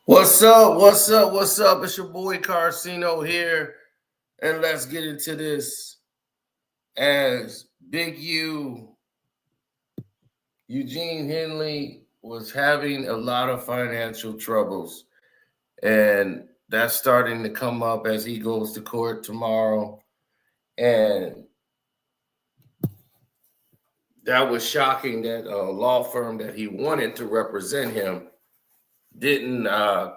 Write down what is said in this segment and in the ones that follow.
What's up? What's up? What's up? It's your boy Carcino here, and let's get into this. As Big U, Eugene Henley was having a lot of financial troubles, and that's starting to come up as he goes to court tomorrow. And that was shocking that a law firm that he wanted to represent him didn't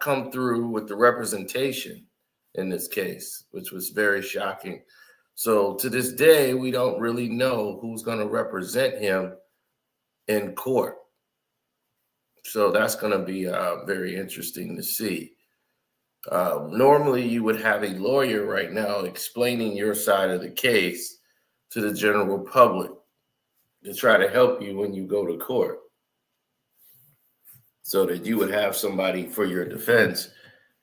come through with the representation in this case, which was very shocking. So to this day, we don't really know who's going to represent him in court. So that's going to be very interesting to see. Normally, you would have a lawyer right now explaining your side of the case to the general public to try to help you when you go to court, so that you would have somebody for your defense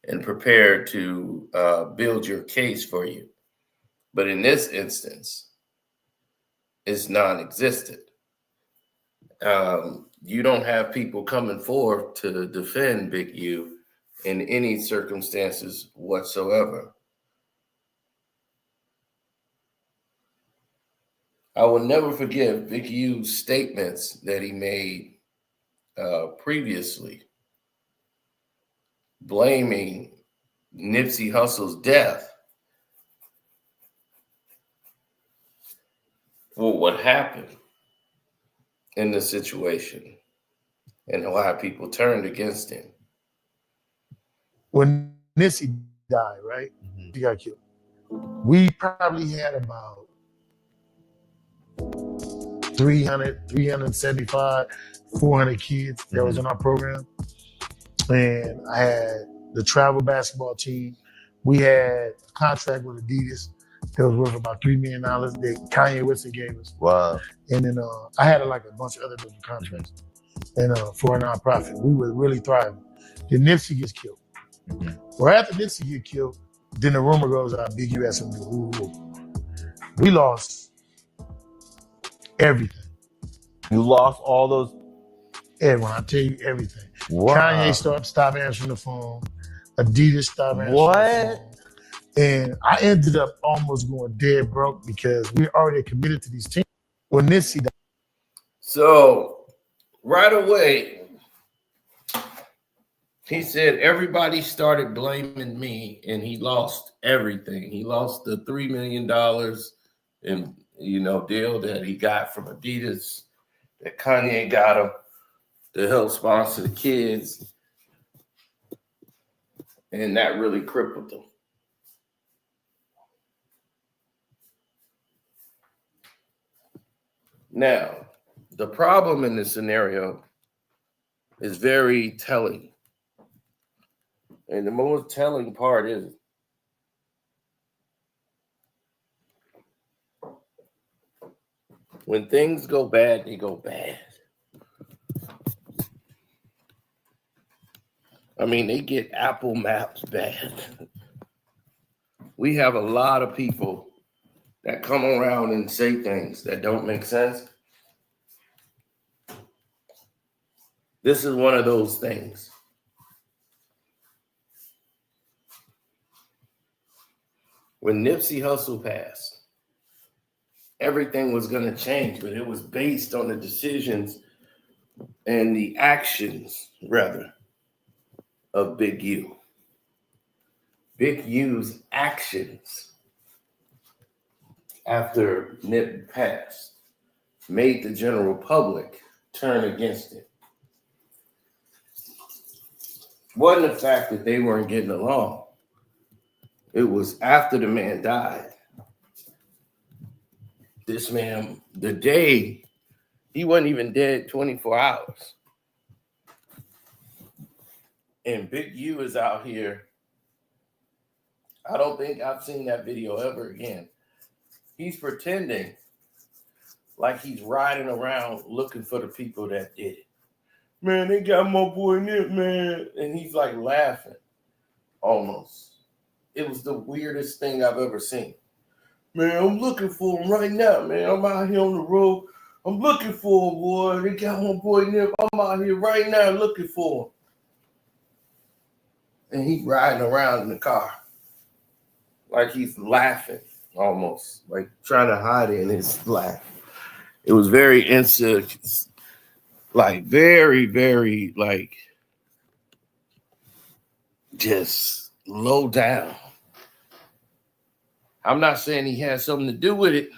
and prepared to build your case for you. But in this instance, it's non-existent. You don't have people coming forth to defend Big U in any circumstances whatsoever. I will never forget Big U's statements that he made previously, blaming Nipsey Hussle's death for what happened in the situation and why people turned against him. When Nipsey died, right? He got killed. We probably had about 300, 375, 400 kids that was in our program. And I had the travel basketball team. We had a contract with Adidas that was worth about $3 million that Kanye West gave us. Wow. And then I had like a bunch of other different contracts and for a nonprofit. We were really thriving. Then Nipsey gets killed. Right after Nipsey get killed, then the rumor goes out, Big U had something to do. We lost everything. You lost all those? Everyone, I tell you everything. Wow. Kanye stopped answering the phone. Adidas stopped answering the phone. And I ended up almost going dead broke because we already committed to these teams when Nipsey died. So right away, he said everybody started blaming me, and he lost everything. He lost the $3 million in deal that he got from Adidas, that Kanye got him to help sponsor the kids, and that really crippled him. Now, the problem in this scenario is very telling. And the most telling part is when things go bad, they go bad. I mean, they get Apple Maps bad. We have a lot of people that come around and say things that don't make sense. This is one of those things. When Nipsey Hussle passed, everything was going to change, but it was based on the decisions and the actions, rather, of Big U. Big U's actions after Nip passed made the general public turn against him. It wasn't the fact that they weren't getting along. It was after the man died. This man, the day, he wasn't even dead 24 hours. And Big U is out here. I don't think I've seen that video ever again. He's pretending like he's riding around looking for the people that did it. Man, they got my boy Nip, man. And he's like laughing almost. It was the weirdest thing I've ever seen. Man, I'm looking for him right now, man. I'm out here on the road. I'm looking for him, boy. They got my boy Nip. I'm out here right now looking for him. and he riding around in the car like he's laughing almost, like trying to hide it in his laugh. It was very insecure, like very, very like just low down. I'm not saying he had something to do with it.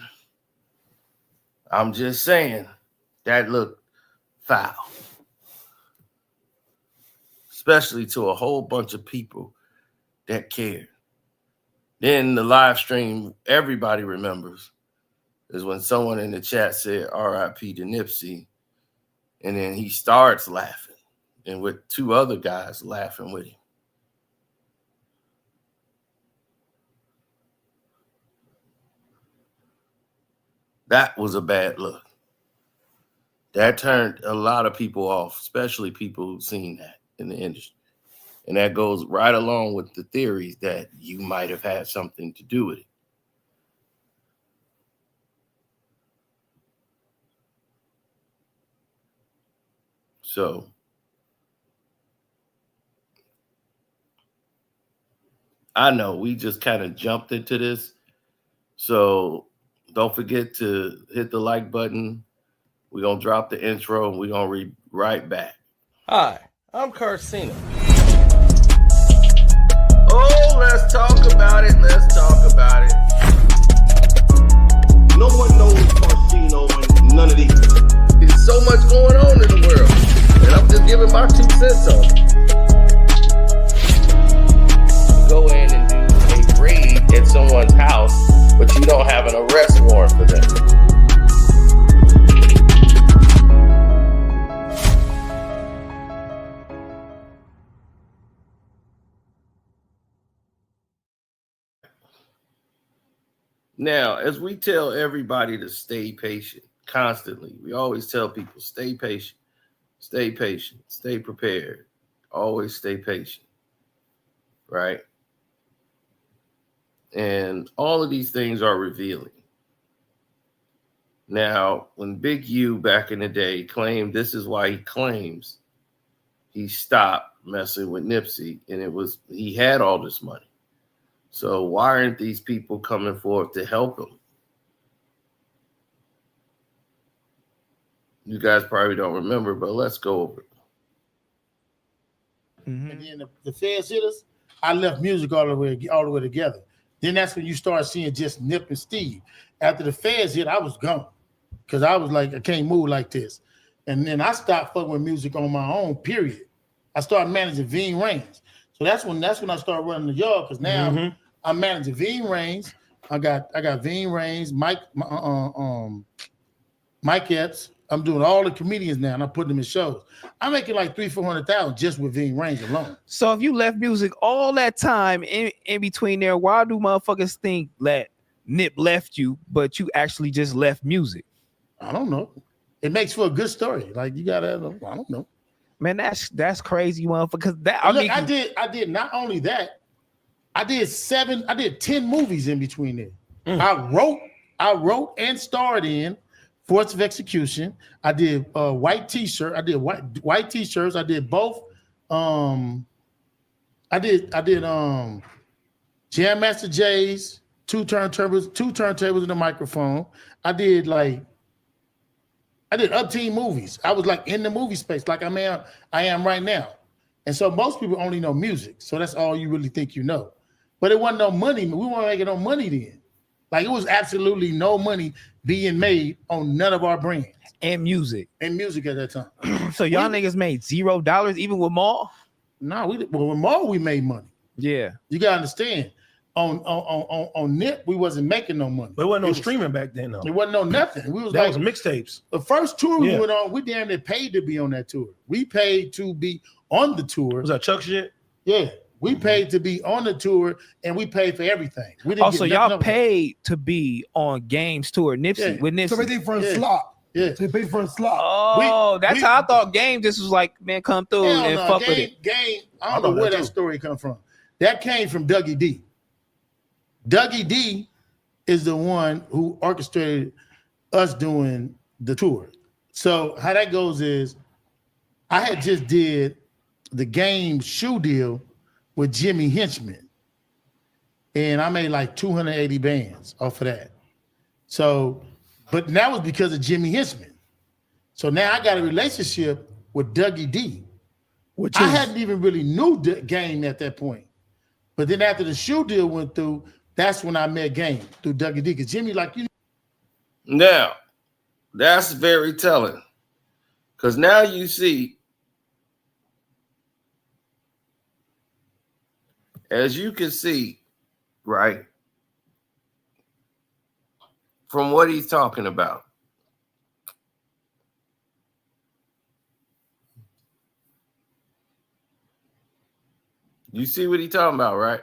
I'm just saying that looked foul, especially to a whole bunch of people that cared. Then the live stream, everybody remembers, is when someone in the chat said R.I.P. to Nipsey, and then he starts laughing, and with two other guys laughing with him. That was a bad look. That turned a lot of people off, especially people who've seen that in the industry. And that goes right along with the theories that you might have had something to do with it. So I know we just kind of jumped into this. So don't forget to hit the like button. We're going to drop the intro and we're going to read right back. Hi, I'm Carcino. Oh, let's talk about it. Let's talk about it. No one knows Carcino and none of these. There's so much going on in the world. And I'm just giving my 2 cents on it. Go in and do a raid at someone's house, but you don't have an arrest warrant for them. Now, as we tell everybody to stay patient constantly, we always tell people, stay patient, stay prepared, always stay patient, right? And all of these things are revealing. Now, when Big U back in the day claimed, this is why he claims he stopped messing with Nipsey, and it was, he had all this money. So why aren't these people coming forth to help him? You guys probably don't remember, but let's go over it. Mm-hmm. And then the feds hit us. I left music all the way together. Then that's when you start seeing just Nip and Steve. After the feds hit, I was gone because I was like, I can't move like this. And then I stopped fucking with music on my own. Period. I started managing Veen Reigns. So that's when I started running the yard, because now I'm managing Veen Reigns. I got Veen Reigns, Mike Epps. I'm doing all the comedians now, and I'm putting them in shows. I'm making like $300,000-$400,000 just with Veen Reigns alone. So if you left music all that time in between there, why do motherfuckers think that Nip left you, but you actually just left music? I don't know. It makes for a good story. Like, you gotta, I don't know. Man, that's crazy, motherfucker. That I did not only that, I did 10 movies in between there. I wrote and starred in Force of Execution. I did white t-shirt. I did white t-shirts. I did both. I did Jam Master J's, two turntables and a microphone. I did up-team movies. I was like in the movie space, like I am right now. And so most people only know music. So that's all you really think you know. But it wasn't no money. We weren't making no money then. Like, it was absolutely no money being made on none of our brands. And music. And music at that time. So y'all niggas made $0 even with Maul? No, with Maul we made money. Yeah. You gotta understand. On Nip, we wasn't making no money. But it wasn't no streaming back then, though. It wasn't no nothing. We was that was mixtapes. The first tour we went on, we damn near paid to be on that tour. We paid to be on the tour. Was that Chuck shit? Yeah. We paid to be on the tour, and we paid for everything. We didn't also, y'all paid to be on Game's tour, Nipsey, with Nipsey. So everything for a slot. Yeah. They paid for a slot. Oh, that's how I thought Game just was like, man, come through and fuck with it. Game, I don't know where that story come from. That came from Dougie D. Dougie D is the one who orchestrated us doing the tour. So how that goes is, I had just did the Game shoe deal with Jimmy Henchman. And I made like 280 bands off of that. So, but that was because of Jimmy Henchman. So now I got a relationship with Dougie D. Which I is hadn't even really knew Game at that point. But then after the shoe deal went through, that's when I met Game through Dougie D. Because Jimmy, like, you know. Now, that's very telling. Because now you see, as you can see, right, from what he's talking about. You see what he's talking about, right?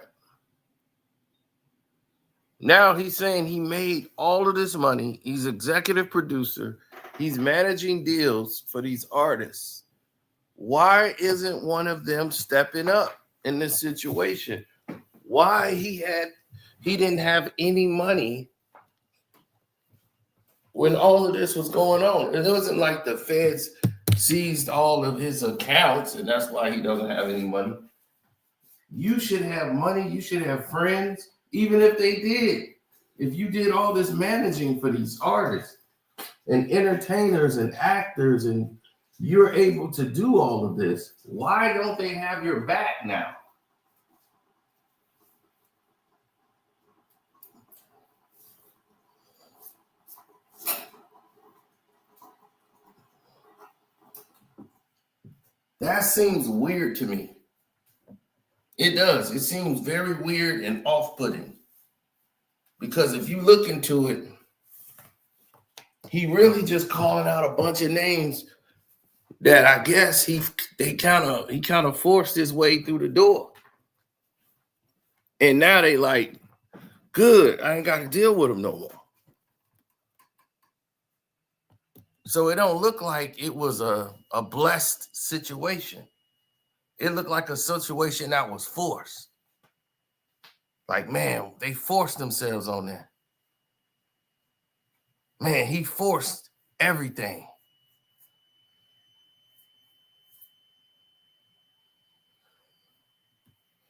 Now he's saying he made all of this money. He's executive producer. He's managing deals for these artists. Why isn't one of them stepping up in this situation? Why he didn't have any money when all of this was going on? It wasn't like the feds seized all of his accounts and that's why he doesn't have any money. You should have money. You should have friends, even if they did. If you did all this managing for these artists and entertainers and actors and you're able to do all of this, why don't they have your back now? That seems weird to me. It does. It seems very weird and off-putting. Because if you look into it, he really just calling out a bunch of names that I guess he kind of forced his way through the door. And now they like, good, I ain't got to deal with him no more. So it don't look like it was a blessed situation. It looked like a situation that was forced. Like, man, they forced themselves on that. Man, he forced everything.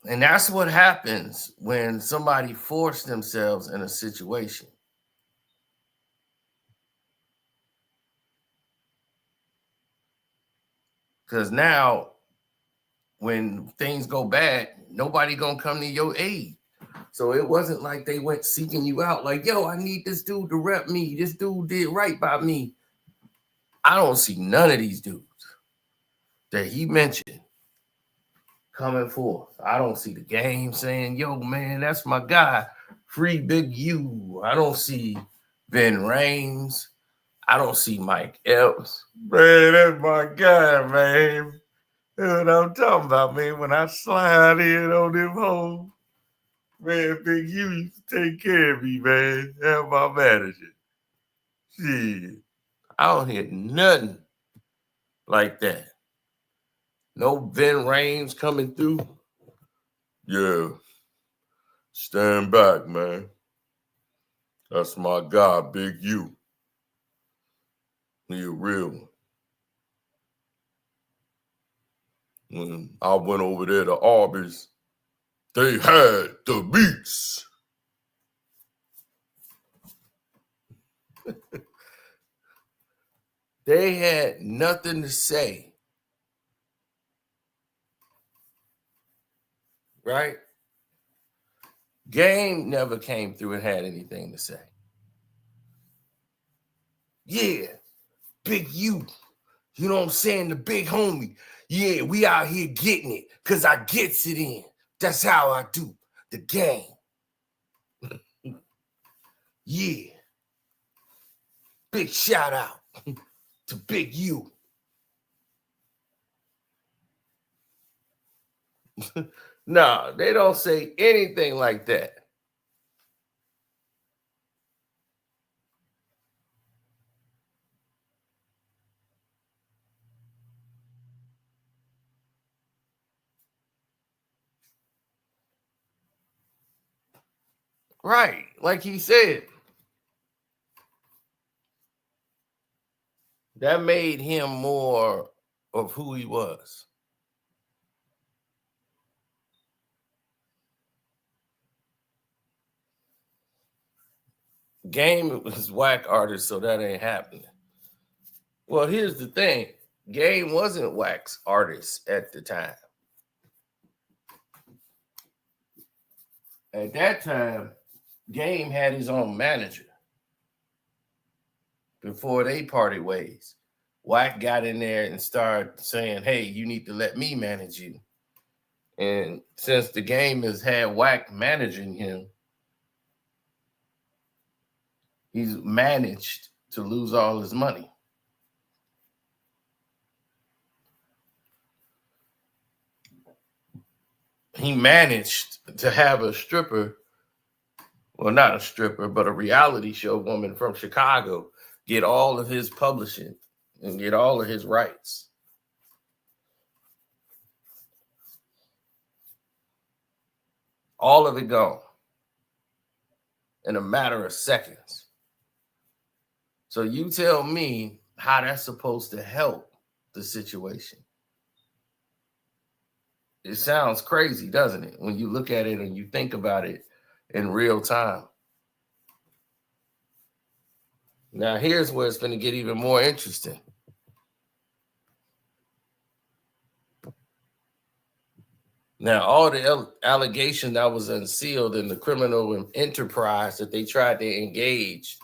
And that's what happens when somebody forced themselves in a situation. Because now, when things go bad, nobody gonna come to your aid. So it wasn't like they went seeking you out like, yo, I need this dude to rep me. This dude did right by me. I don't see none of these dudes that he mentioned coming forth. I don't see the Game saying, yo, man, that's my guy. Free Big U. I don't see Ben Rames. I don't see Mike Epps. Man, that's my guy, man. That's what I'm talking about, man. When I slide in on them hoes, man, Big U used to take care of me, man. That's my manager. Shit. I don't hear nothing like that. No Ben Rames coming through. Yeah. Stand back, man. That's my guy, Big U. He a real one. When I went over there to Arby's, they had the beats. They had nothing to say. Right? Game never came through and had anything to say. Yeah, Big U. You know what I'm saying? The big homie. Yeah, we out here getting it because I gets it in. That's how I do the game. Yeah. Big shout out to Big U. No, they don't say anything like that. Right, like he said. That made him more of who he was. Game was whack artist, so that ain't happening. Well, here's the thing. Game wasn't Wack's artist at the time. At that time, Game had his own manager before they parted ways. Wack got in there and started saying, hey, you need to let me manage you. And since the Game has had Wack managing him, he's managed to lose all his money. He managed to have a stripper, well, not a stripper, but a reality show woman from Chicago get all of his publishing and get all of his rights. All of it gone in a matter of seconds. So you tell me how that's supposed to help the situation. It sounds crazy, doesn't it? When you look at it and you think about it in real time. Now, here's where it's going to get even more interesting. Now, all the allegations that was unsealed in the criminal enterprise that they tried to engage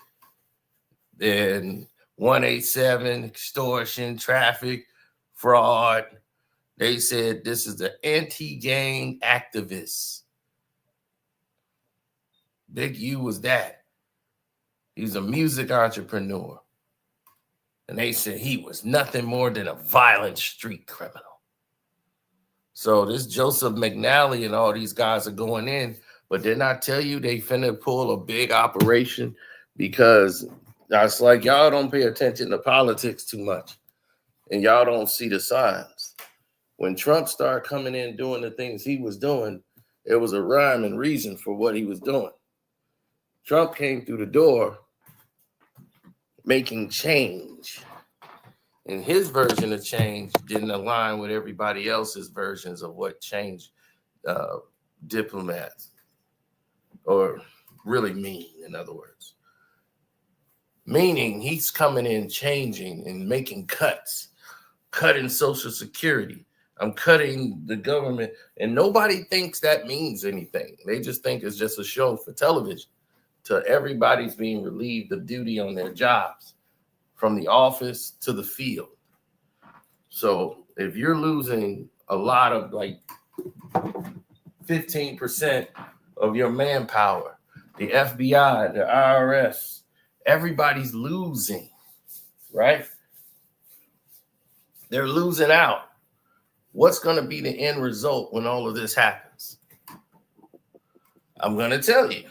in 187, extortion, traffic, fraud, they said this is the anti-gang activist. Big U was that. He's a music entrepreneur. And they said he was nothing more than a violent street criminal. So this Joseph McNally and all these guys are going in, but didn't I tell you they finna pull a big operation? Because that's like y'all don't pay attention to politics too much and y'all don't see the signs. When Trump started coming in doing the things he was doing, there was a rhyme and reason for what he was doing. Trump came through the door making change. And his version of change didn't align with everybody else's versions of what change diplomats or really mean, in other words. Meaning he's coming in changing and making cuts, cutting Social Security. I'm cutting the government. And nobody thinks that means anything. They just think it's just a show for television. Till everybody's being relieved of duty on their jobs, from the office to the field. So if you're losing a lot of like 15% of your manpower, the FBI, the IRS, everybody's losing, right? They're losing out. What's going to be the end result when all of this happens? I'm going to tell you.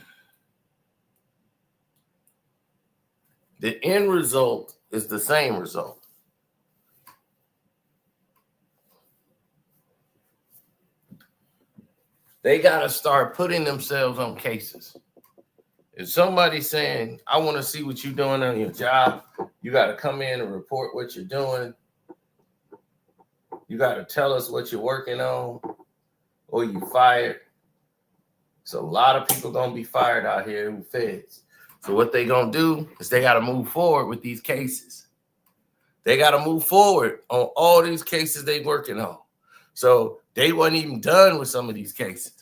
The end result is the same result. They got to start putting themselves on cases. If somebody's saying, I want to see what you're doing on your job, you got to come in and report what you're doing. You got to tell us what you're working on, or you fired. So a lot of people going to be fired out here who feds. So what they going to do is they got to move forward with these cases. They got to move forward on all these cases they working on. So they wasn't even done with some of these cases,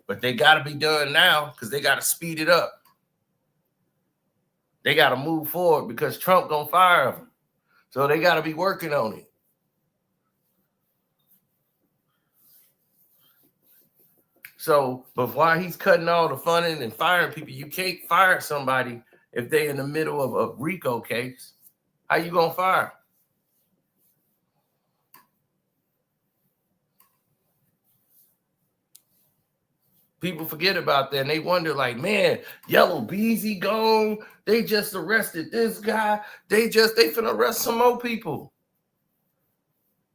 but they got to be done now because they got to speed it up. They got to move forward because Trump going to fire them. So they got to be working on it. So, but while he's cutting all the funding and firing people, you can't fire somebody if they're in the middle of a Rico case. How you going to fire them? People forget about that and they wonder like, man, Yellow Beezy gone. They just arrested this guy. They finna arrest some more people.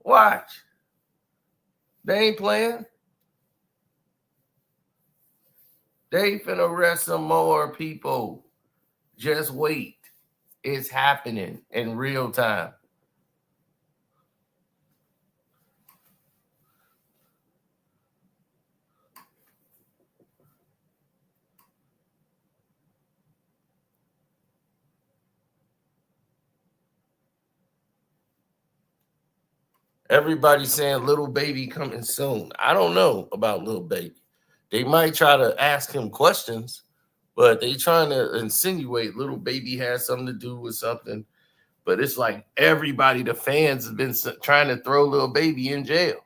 Watch. They ain't playing. They finna arrest some more people. Just wait. It's happening in real time. Everybody's saying little baby coming soon. I don't know about little baby. They might try to ask him questions, but they trying to insinuate little baby has something to do with something. But it's like everybody, the fans, have been trying to throw little baby in jail.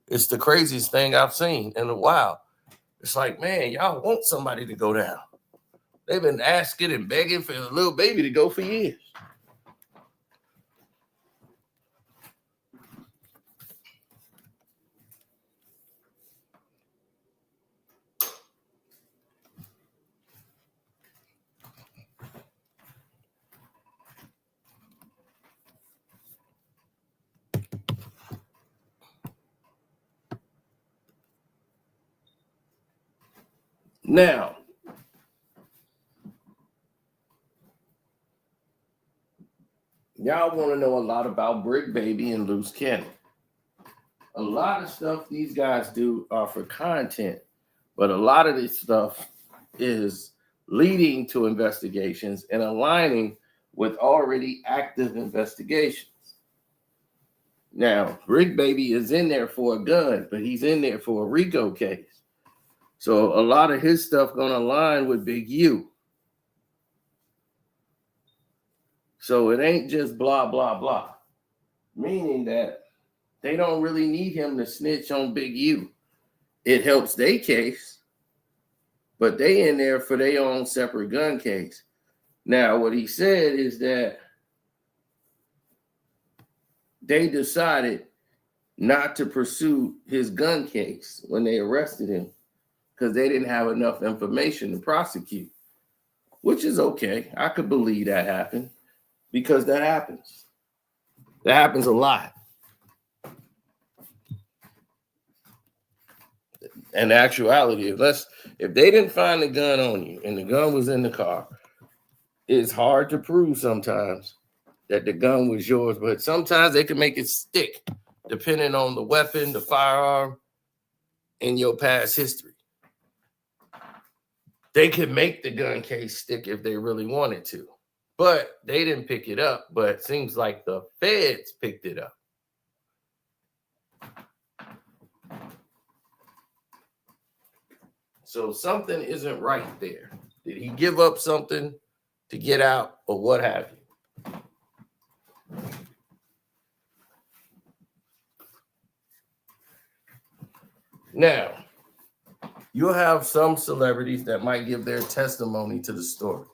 It's the craziest thing I've seen in a while. It's like, man, y'all want somebody to go down. They've been asking and begging for a little baby to go for years. Now, y'all want to know a lot about Brick Baby and Loose Cannon. A lot of stuff these guys do are for content, but a lot of this stuff is leading to investigations and aligning with already active investigations. Now, Brick Baby is in there for a gun, but he's in there for a Rico case. So a lot of his stuff going to align with Big U. So it ain't just blah, blah, blah. Meaning that they don't really need him to snitch on Big U. It helps their case, but they in there for their own separate gun case. Now, what he said is that they decided not to pursue his gun case when they arrested him because they didn't have enough information to prosecute, which is okay. I could believe that happened because that happens. That happens a lot. In actuality, if they didn't find the gun on you and the gun was in the car, it's hard to prove sometimes that the gun was yours, but sometimes they can make it stick depending on the weapon, the firearm, and your past history. They could make the gun case stick if they really wanted to, but they didn't pick it up. But it seems like the feds picked it up. So something isn't right there. Did he give up something to get out or what have you? Now, you'll have some celebrities that might give their testimony to the story.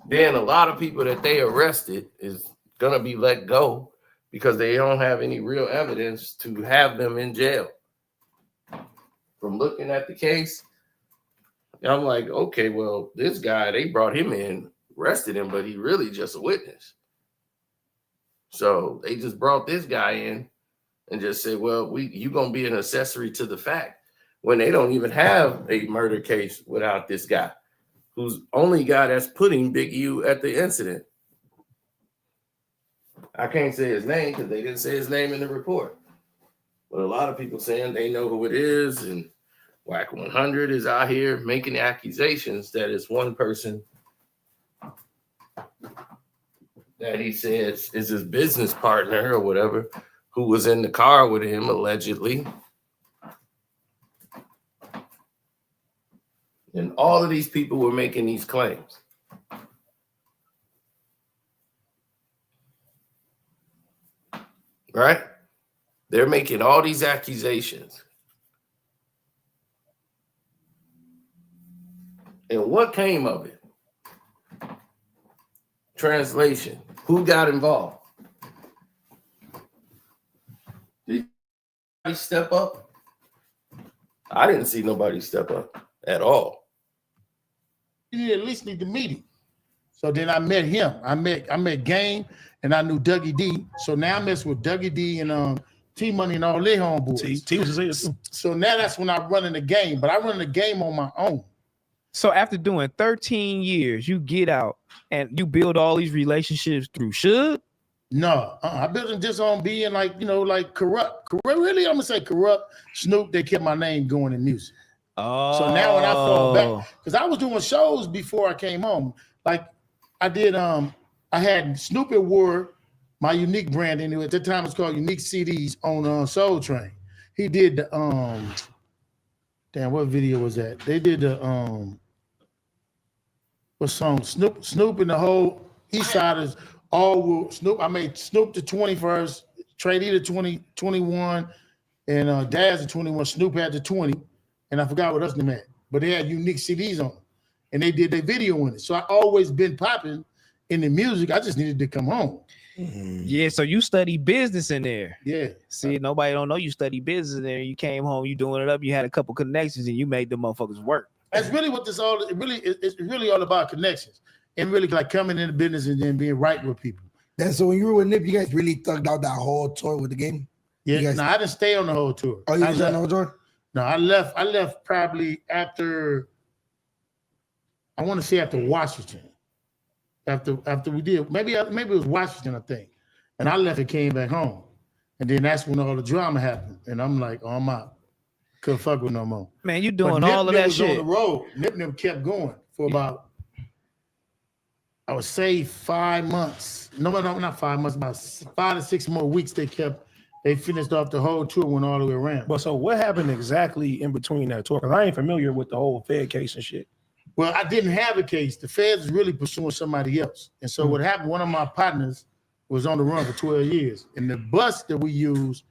Then a lot of people that they arrested is going to be let go because they don't have any real evidence to have them in jail. From looking at the case, I'm like, okay, well, this guy, they brought him in, arrested him, but he really just a witness. So they just brought this guy in and just said, well, you're going to be an accessory to the fact when they don't even have a murder case without this guy, who's only guy that's putting Big U at the incident. I can't say his name because they didn't say his name in the report. But a lot of people saying they know who it is, and Wack 100 is out here making accusations that it's one person that he says is his business partner or whatever, who was in the car with him allegedly. And all of these people were making these claims. Right? They're making all these accusations. And what came of it? Translation. Who got involved? Did anybody step up? I didn't see nobody step up at all. You at least need to meet him. So then I met him. I met Game, and I knew Dougie D. So now I mess with Dougie D and T Money and all their homeboys. T was his too. So now that's when I run in the game, but I run the game on my own. So after doing 13 years, you get out and you build all these relationships through Suge? No, I built them just on being like, like corrupt. Really, I'm gonna say corrupt. Snoop, they kept my name going in music. Oh. So now when I fall back, because I was doing shows before I came home. Like I did, I had Snoop at War, my unique brand anyway. At the time, it's called Unique CDs on Soul Train. He did the damn, what video was that? They did the what song? Snoop and the whole East Siders all Snoop. I made Snoop the 21st, Trade the 2021, and Daz the 21. Snoop had the 20, and I forgot what else they had. But they had unique CDs on them, and they did their video in it. So I always been popping in the music. I just needed to come home. Yeah, so you study business in there. Yeah. See, nobody don't know you study business in there. You came home, you doing it up. You had a couple connections, and you made the motherfuckers work. That's really what this all. It's really all about connections and really like coming into business and then being right with people. Then so when you were with Nip, you guys really thugged out that whole tour with the game. Yeah. Guys... No, I didn't stay on the whole tour. Oh, you didn't stay on the whole tour? No, I left. I left probably after. I want to say after Washington. After we did, maybe it was Washington, I think. And I left and came back home. And then that's when all the drama happened. And I'm like, oh, I'm out. Couldn't fuck with no more. Man, you doing all of that was shit. On the road. Nip kept going for about, I would say 5 months. No, not 5 months, about 5 to 6 more weeks they finished off the whole tour, went all the way around. But so what happened exactly in between that tour? Because I ain't familiar with the whole Fed case and shit. Well, I didn't have a case. The feds was really pursuing somebody else. And so what happened, one of my partners was on the run for 12 years. And the bus that we used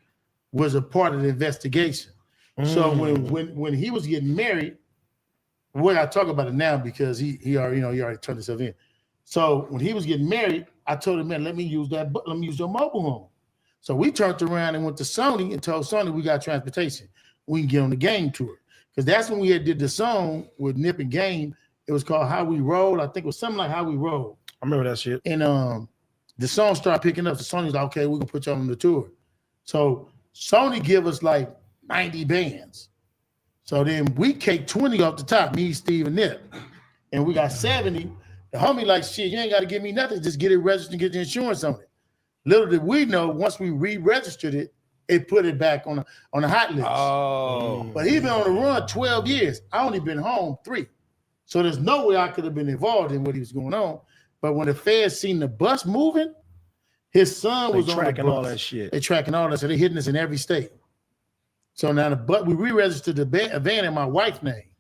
was a part of the investigation. So when he was getting married, well, I talk about it now because he already turned himself in. So when he was getting married, I told him, man, let me use your mobile home. So we turned around and went to Sony and told Sony we got transportation. We can get on the Game tour. Because that's when we did the song with Nip and Game. It was called How We Roll. I think it was something like How We Roll. I remember that shit. And the song started picking up. So Sony's like, okay, we're going to put you on the tour. So Sony give us like 90 bands. So then we cake 20 off the top, me, Steve, and Nip. And we got 70. The homie like, shit, you ain't got to give me nothing. Just get it registered and get the insurance on it. Little did we know, once we re-registered it, it put it back on the hot list. Oh. But he been on the run 12 years. I only been home 3. So there's no way I could have been involved in what he was going on. But when the feds seen the bus moving, his son was on the tracking bus. all that shit. They tracking all that. So they hitting us in every state. So now we re-registered the van in my wife's name.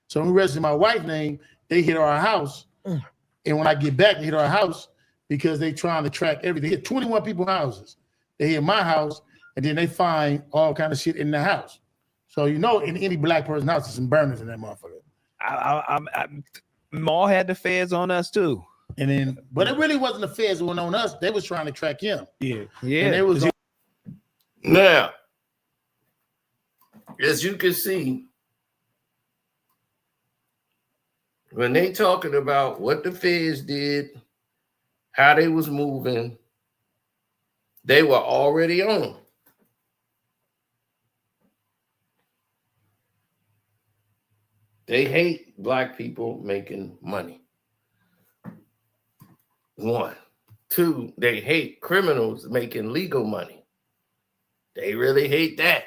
So when we registered my wife's name, they hit our house. And when I get back, they hit our house because they trying to track everything. They hit 21 people's houses. They hit my house. And then they find all kind of shit in the house. So in any black person's house, there's some burners in that motherfucker. Maul had the feds on us too. And then, but it really wasn't the feds that went on us. They was trying to track him. Yeah. And they was now, as you can see, when they talking about what the feds did, how they was moving, they were already on. They hate black people making money. 1. 2, they hate criminals making legal money. They really hate that.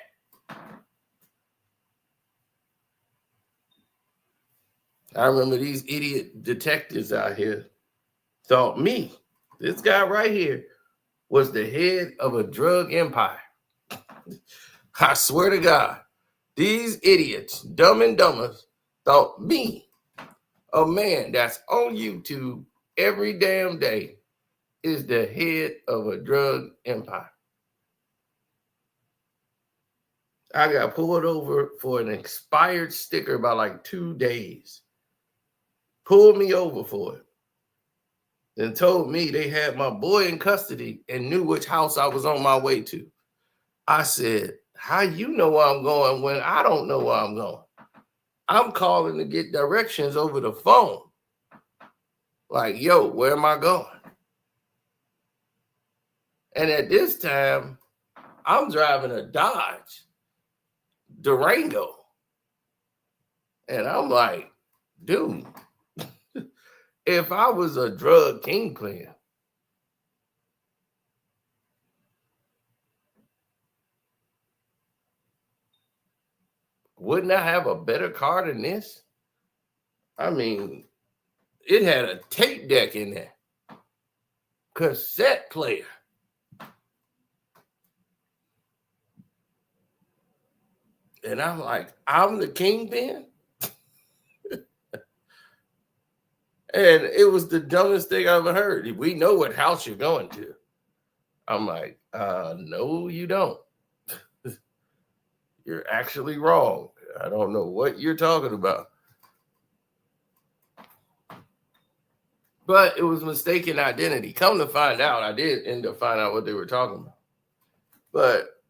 I remember these idiot detectives out here thought me, this guy right here, was the head of a drug empire. I swear to God, these idiots, dumb and dumbers, thought me, a man that's on YouTube every damn day, is the head of a drug empire. I got pulled over for an expired sticker by like 2 days. Pulled me over for it. Then told me they had my boy in custody and knew which house I was on my way to. I said, how you know where I'm going when I don't know where I'm going? I'm calling to get directions over the phone. Like, yo, where am I going? And at this time, I'm driving a Dodge Durango. And I'm like, dude, if I was a drug kingpin, wouldn't I have a better car than this? I mean, it had a tape deck in there, cassette player. And I'm like, I'm the kingpin? And it was the dumbest thing I ever heard. We know what house you're going to. I'm like, no, you don't. You're actually wrong. I don't know what you're talking about. But it was mistaken identity. Come to find out, I did end up finding out what they were talking about. But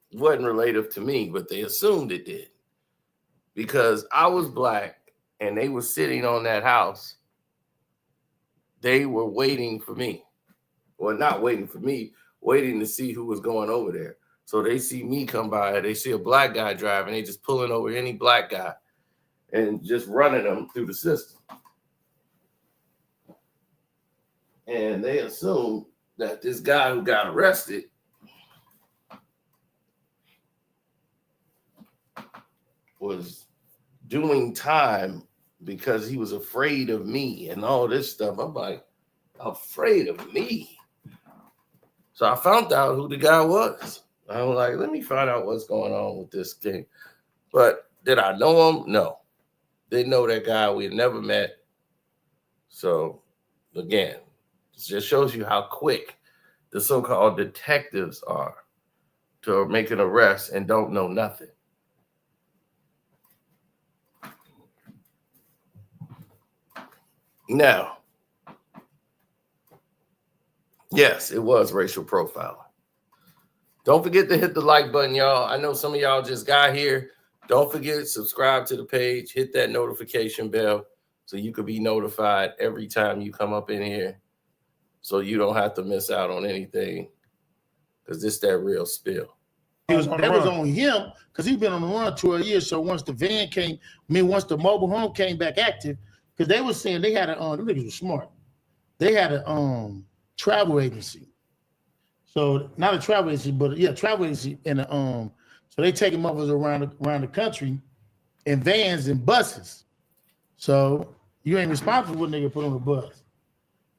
it wasn't relative to me, but they assumed it did. Because I was black and they were sitting on that house. They were waiting for me. Well, not waiting for me, waiting to see who was going over there. So they see me come by, they see a black guy driving, they just pulling over any black guy and just running them through the system. And they assume that this guy who got arrested was doing time because he was afraid of me and all this stuff. I'm like, afraid of me? So I found out who the guy was. I was like, let me find out what's going on with this thing. But did I know him? No. Didn't know that guy. We had never met. So again, it just shows you how quick the so-called detectives are to make an arrest and don't know nothing. Now, yes, it was racial profiling. Don't forget to hit the like button, y'all. I know some of y'all just got here. Don't forget to subscribe to the page. Hit that notification bell so you can be notified every time you come up in here so you don't have to miss out on anything because this that real spill. That was on him because he's been on the run 12 years. So once the van came, once the mobile home came back active, because they were saying they had them niggas were smart. They had a travel agency. So not a travel agency, but yeah, travel agency, and so they take motherfuckers around the country in vans and buses. So you ain't responsible for what nigga put on the bus.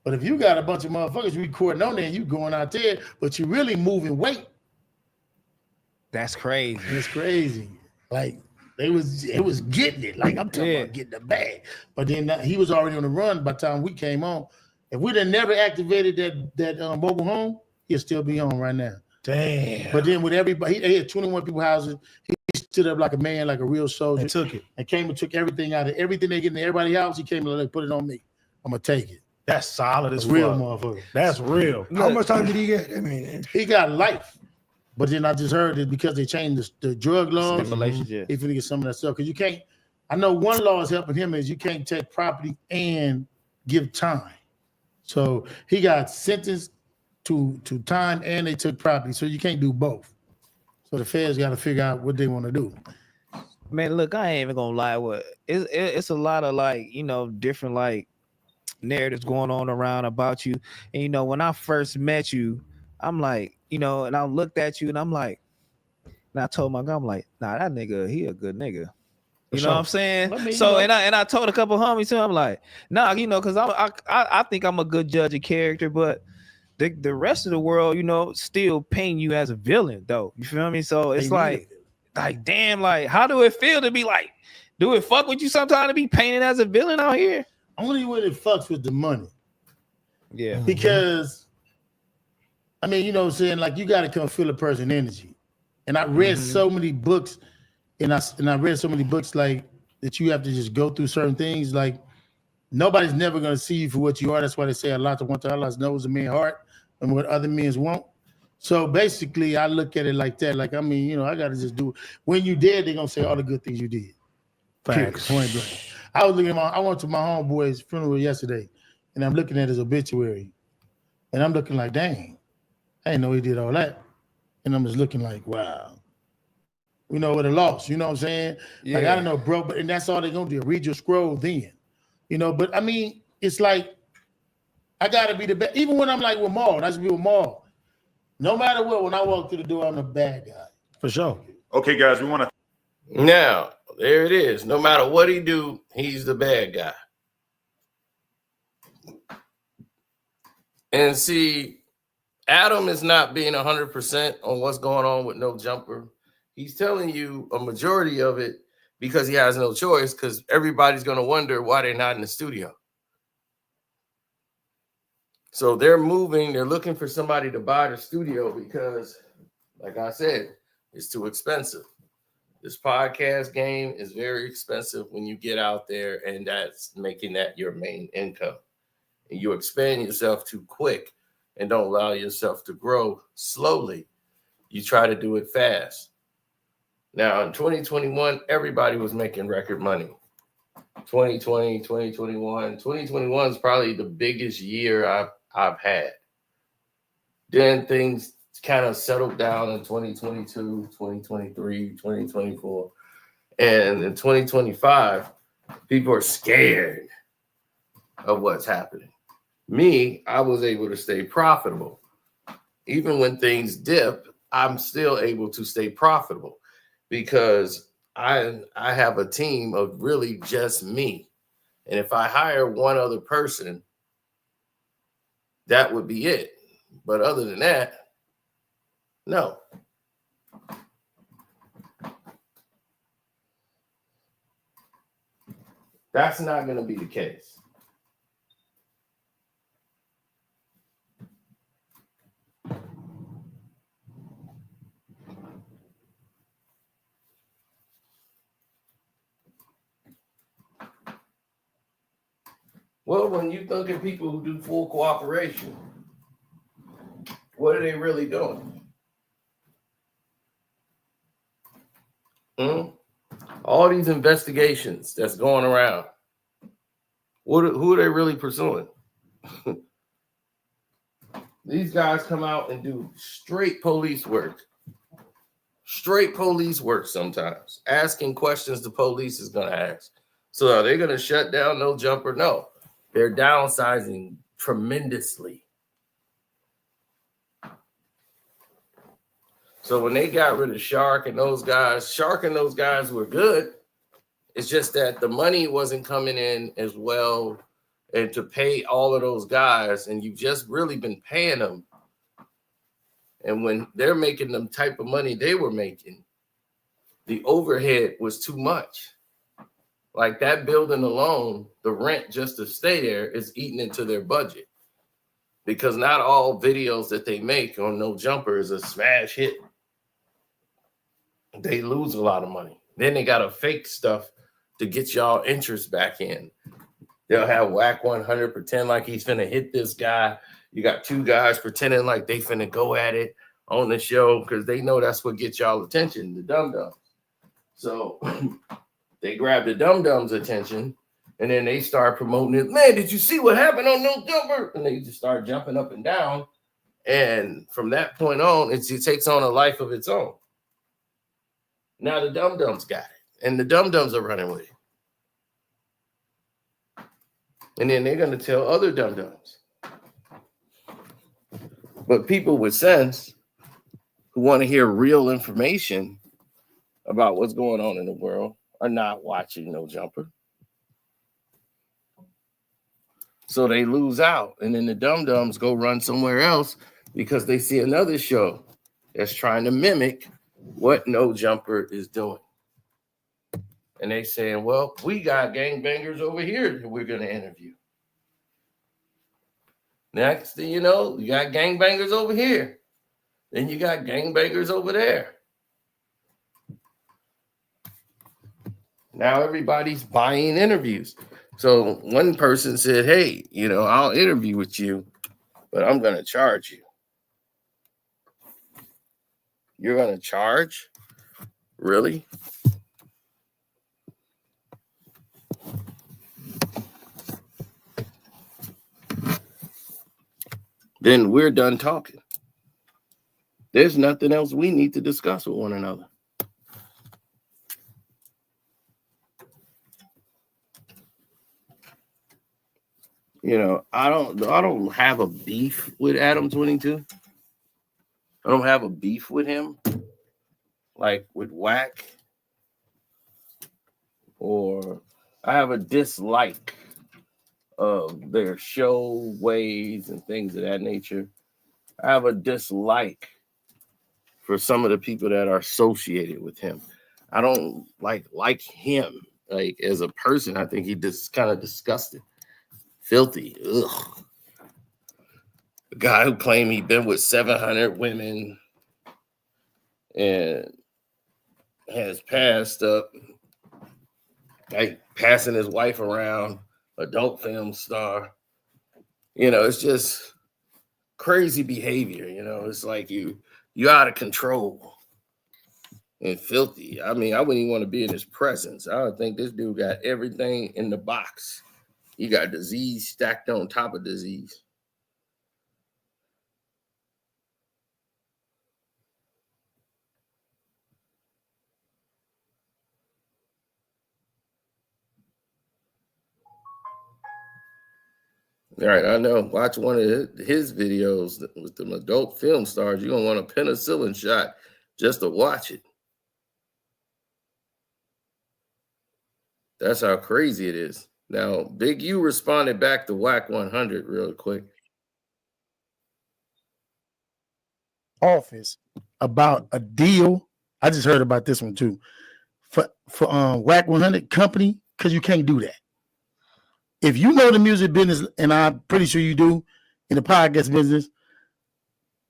But if you got a bunch of motherfuckers recording on there and you going out there, but you really moving weight. That's crazy. It's crazy. Like it was getting it. Like I'm talking about getting the bag. But then he was already on the run by the time we came on. If we'd have never activated that mobile home, he'll still be on right now. Damn. But then with everybody, he had 21 people houses. He stood up like a man, like a real soldier. And took it. And came and took everything out of everything they get in everybody's house. He came and put it on me. I'm gonna take it. That's solid as real fuck. Motherfucker. That's real. How much time did he get? I mean, he got life. But then I just heard that because they changed the drug laws, he's gonna get some of that stuff. Because you can't. I know one law is helping him is you can't take property and give time. So he got sentenced to time and they took property. So you can't do both. So the feds got to figure out what they want to do. Man, look, I ain't even gonna lie. It's a lot of different narratives going on around about you. And when I first met you, I'm like, and I looked at you and I'm like, and I told my guy, I'm like, nah, that nigga, he a good nigga. You know what I'm saying? And I told a couple homies too, I'm like, nah, because I think I'm a good judge of character, but the rest of the world, still paint you as a villain, though. You feel me? So it's like damn, like, how do it feel to be like, do it fuck with you sometimes to be painted as a villain out here? Only when it fucks with the money. Yeah. Because, what I'm saying? Like, you got to come feel a person's energy. And I read so many books, and I read so many books, like, that you have to just go through certain things. Like, nobody's never going to see you for what you are. That's why they say Allah knows a man's heart and what other men won't. So basically, I look at it like that. Like, I got to just do it. When you dead, they're going to say all the good things you did. Facts. Point blank. I went to my homeboy's funeral yesterday, and I'm looking at his obituary, and I'm looking like, dang, I didn't know he did all that. And I'm just looking like, wow. With a loss, you know what I'm saying? Yeah. Like, I don't know, bro, and that's all they're going to do. Read your scroll then. But it's like, I got to be the best. Even when I'm like with Maul, I should be with Maul. No matter what, when I walk through the door, I'm the bad guy. For sure. Okay, guys, we want to. Now, there it is. No matter what he do, he's the bad guy. And see, Adam is not being 100% on what's going on with No Jumper. He's telling you a majority of it because he has no choice, because everybody's going to wonder why they're not in the studio. So they're moving. They're looking for somebody to buy the studio because, like I said, it's too expensive. This podcast game is very expensive when you get out there, and that's making that your main income. And you expand yourself too quick and don't allow yourself to grow slowly. You try to do it fast. Now, in 2021, everybody was making record money. 2020, 2021. 2021 is probably the biggest year I've had. Then things kind of settled down in 2022, 2023, 2024. And in 2025, people are scared of what's happening. Me, I was able to stay profitable. Even when things dip, I'm still able to stay profitable because I have a team of really just me. And if I hire one other person, that would be it. But other than that, no. That's not going to be the case. Well, when you look at people who do full cooperation, what are they really doing? All these investigations that's going around, who are they really pursuing? These guys come out and do straight police work. Straight police work sometimes. Asking questions the police is going to ask. So are they going to shut down No Jumper? No. They're downsizing tremendously. So when they got rid of Shark and those guys were good. It's just that the money wasn't coming in as well, and to pay all of those guys, and you've just really been paying them. And when they're making the type of money they were making, the overhead was too much. Like that building alone, the rent just to stay there is eating into their budget. Because not all videos that they make on No Jumper is a smash hit. They lose a lot of money. Then they got to fake stuff to get y'all interest back in. They'll have Wack 100 pretend like he's finna hit this guy. You got two guys pretending like they finna go at it on the show because they know that's what gets y'all attention, the dum-dums. So they grab the dum-dums' attention, and then they start promoting it. Man, did you see what happened on No Jumper? And they just start jumping up and down. And from that point on, it takes on a life of its own. Now the dum-dums got it. And the dum-dums are running with it. And then they're going to tell other dum-dums. But people with sense who want to hear real information about what's going on in the world are not watching No Jumper. So they lose out. And then the dum-dums go run somewhere else because they see another show that's trying to mimic what No Jumper is doing. And they saying, well, we got gangbangers over here that we're going to interview. Next thing you know, you got gangbangers over here. Then you got gangbangers over there. Now everybody's buying interviews. So one person said, hey, I'll interview with you, but I'm going to charge you. You're going to charge? Really? Then we're done talking. There's nothing else we need to discuss with one another. I don't have a beef with Adam 22. I don't have a beef with him, like with Wack, or I have a dislike of their show ways and things of that nature. I have a dislike for some of the people that are associated with him. I don't like him like as a person. I think he just kind of disgusting, filthy. Ugh. The guy who claimed he'd been with 700 women and has passed up, like passing his wife around, adult film star. You know, it's just crazy behavior. You know, it's like you out of control and filthy. I mean, I wouldn't even want to be in his presence. I would think this dude got everything in the box. He got disease stacked on top of disease. All right, I know. Watch one of his videos with them adult film stars. You're going to want a penicillin shot just to watch it. That's how crazy it is. Now, Big U responded back to Wack 100 real quick. Office about a deal. I just heard about this one too. For Wack 100 company, because you can't do that. If you know the music business, and I'm pretty sure you do, in the podcast business,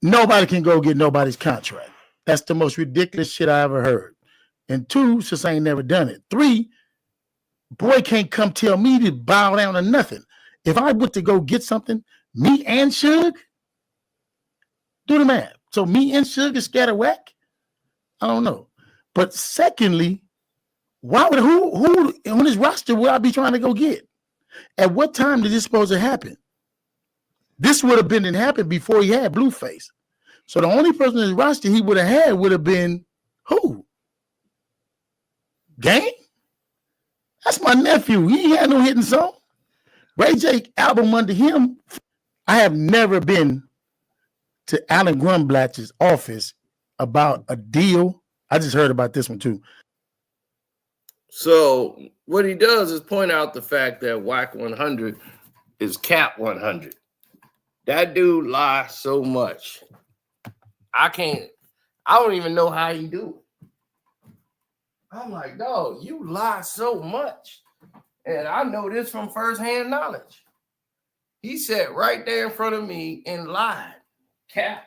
nobody can go get nobody's contract. That's the most ridiculous shit I ever heard. And two, since I ain't never done it. Three, boy can't come tell me to bow down to nothing. If I went to go get something, me and Suge, do the math. So me and Suge is scared of Wack? I don't know. But secondly, why would who on this roster would I be trying to go get? At what time did this supposed to happen? This would have didn't happen before he had Blueface. So the only person in his roster he would have had would have been who? Gang? That's my nephew. He ain't had no hitting song. Ray J album under him. I have never been to Alan Grunblatt's office about a deal. I just heard about this one too. So what he does is point out the fact that Wack 100 is Cap 100. That dude lies so much. I don't even know how he do it. I'm like, dog, you lie so much. And I know this from firsthand knowledge. He sat right there in front of me and lied. Cap.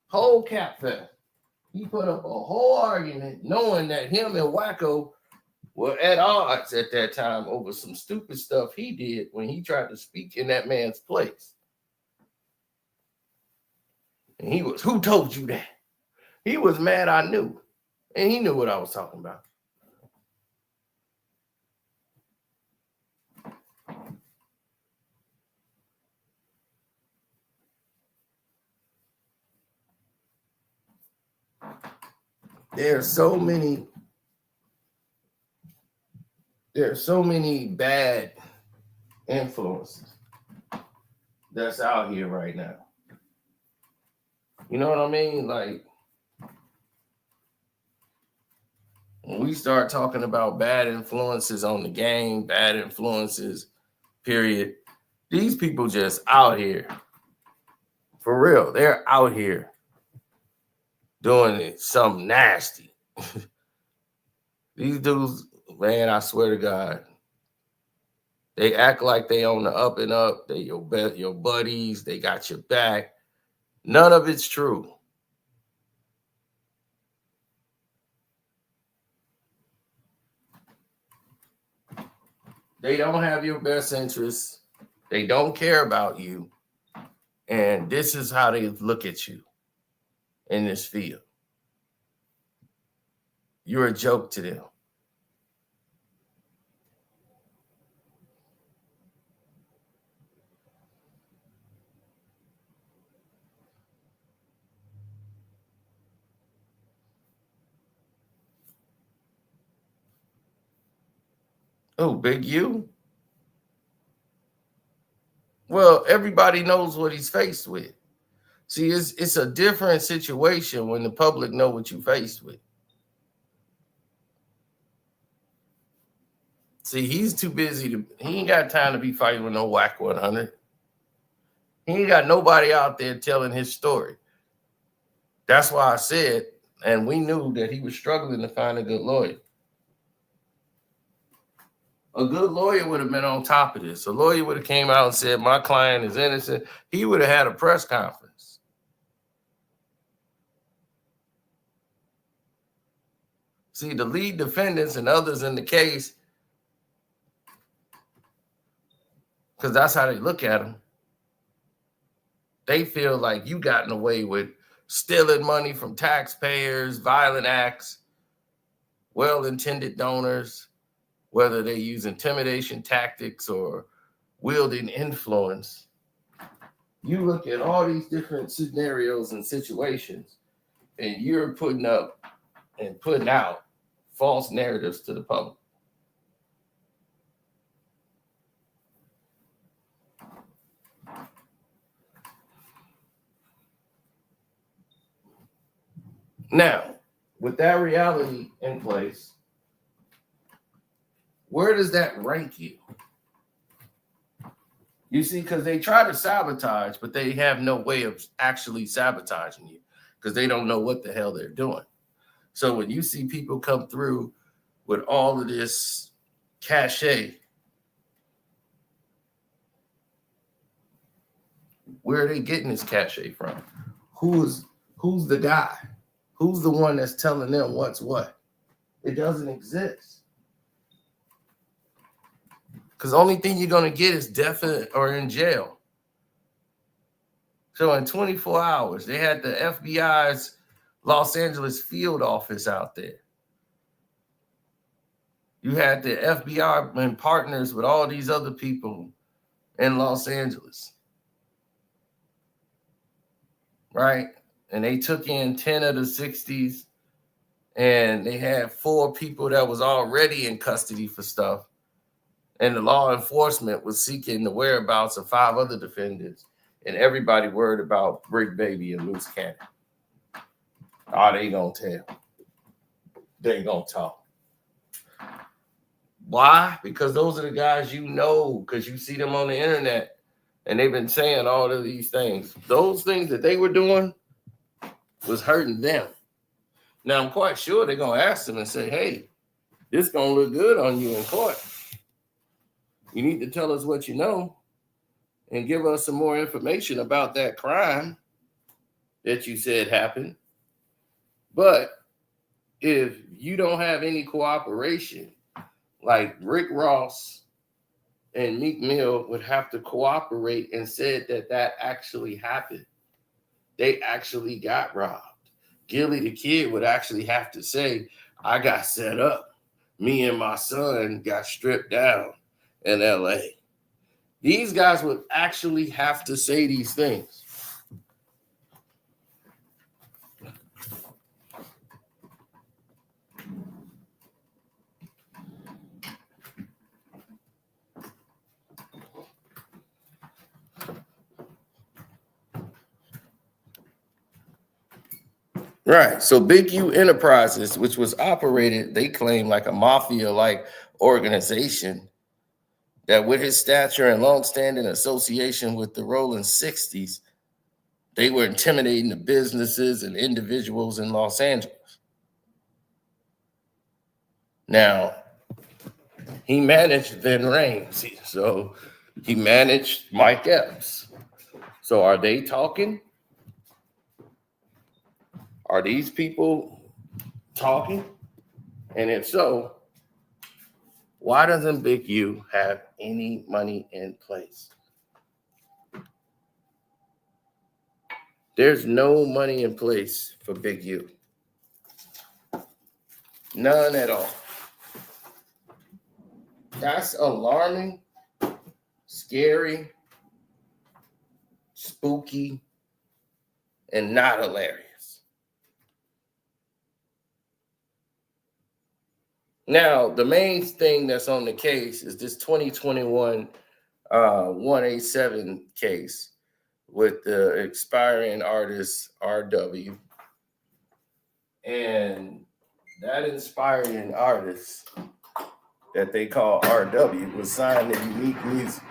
Whole Cap fest. He put up a whole argument knowing that him and Wacko were at odds at that time over some stupid stuff he did when he tried to speak in that man's place. And he was, who told you that? He was mad I knew. And he knew what I was talking about. There are so many bad influences that's out here right now. You know what I mean? Like, when we start talking about bad influences on the game, bad influences, period, these people just out here. For real, they're out here doing something nasty. These dudes, man, I swear to God, they act like they on the up and up. They your buddies. They got your back. None of it's true. They don't have your best interests. They don't care about you. And this is how they look at you in this field. You're a joke to them. Oh, Big U? Well, everybody knows what he's faced with. See, it's a different situation when the public know what you're faced with. See, he's too busy he ain't got time to be fighting with no Wack 100. He ain't got nobody out there telling his story. That's why I said, and we knew that he was struggling to find a good lawyer. A good lawyer would have been on top of this. A lawyer would have came out and said, my client is innocent. He would have had a press conference. See, the lead defendants and others in the case, because that's how they look at him, they feel like you gotten away with stealing money from taxpayers, violent acts, well-intended donors, whether they use intimidation tactics or wielding influence. You look at all these different scenarios and situations, and you're putting up and putting out false narratives to the public. Now, with that reality in place, where does that rank you? You see, because they try to sabotage, but they have no way of actually sabotaging you because they don't know what the hell they're doing. So when you see people come through with all of this cachet, where are they getting this cachet from? Who's the guy? Who's the one that's telling them what's what? It doesn't exist. Because the only thing you're going to get is death or in jail. So in 24 hours, they had the FBI's Los Angeles field office out there. You had the FBI and partners with all these other people in Los Angeles. Right? And they took in 10 of the 60s, and they had 4 people that was already in custody for stuff. And the law enforcement was seeking the whereabouts of 5 other defendants, and everybody worried about Brick Baby and Loose Cannon. Oh, they gonna tell. They gonna talk. Why? Because those are the guys you know, because you see them on the internet, and they've been saying all of these things. Those things that they were doing was hurting them. Now, I'm quite sure they're going to ask them and say, hey, this going to look good on you in court. You need to tell us what you know and give us some more information about that crime that you said happened. But if you don't have any cooperation, like Rick Ross and Meek Mill would have to cooperate and said that that actually happened. They actually got robbed. Gilly the Kid would actually have to say, I got set up. Me and my son got stripped down in LA. These guys would actually have to say these things. Right. So Big U Enterprises, which was operated, they claim, like a mafia-like organization, that with his stature and longstanding association with the Rollin 60s, they were intimidating the businesses and individuals in Los Angeles. Now, he managed Vin Rames, so he managed Mike Epps. So are they talking? Are these people talking? And if so, why doesn't Big U have any money in place? There's no money in place for Big U. None at all. That's alarming, scary, spooky, and not hilarious. Now, the main thing that's on the case is this 2021 187 case with the expiring artist RW. And that inspiring artist that they call RW was signed to Unique Music.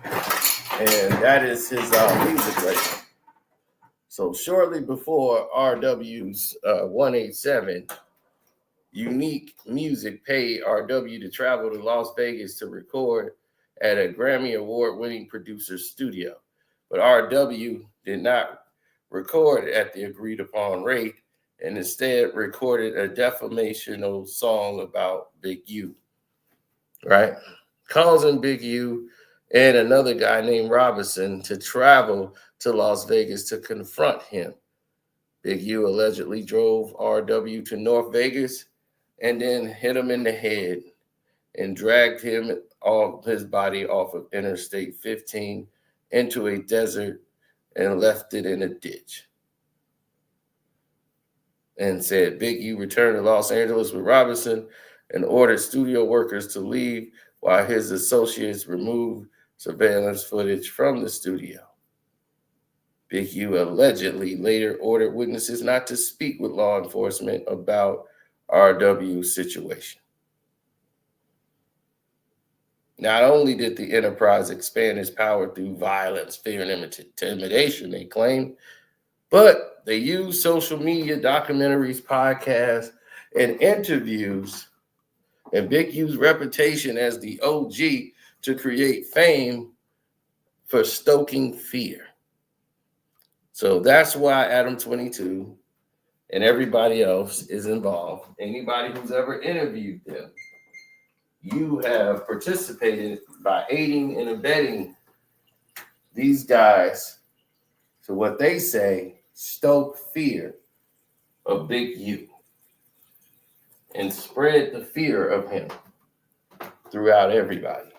And that is his music label. So shortly before RW's 187, Unique Music paid RW to travel to Las Vegas to record at a Grammy Award-winning producer's studio. But RW did not record at the agreed-upon rate and instead recorded a defamational song about Big U, right? Causing Big U and another guy named Robinson to travel to Las Vegas to confront him. Big U allegedly drove RW to North Vegas and then hit him in the head and dragged him off his body off of Interstate 15 into a desert and left it in a ditch. And said Big U returned to Los Angeles with Robinson and ordered studio workers to leave while his associates removed surveillance footage from the studio. Big U allegedly later ordered witnesses not to speak with law enforcement about RW's situation. Not only did the enterprise expand its power through violence, fear, and intimidation, they claimed, but they used social media, documentaries, podcasts, and interviews, and Big U's reputation as the OG to create fame for stoking fear. So that's why Adam 22 and everybody else is involved. Anybody who's ever interviewed them, you have participated by aiding and abetting these guys to what they say stoke fear of Big U and spread the fear of him throughout everybody.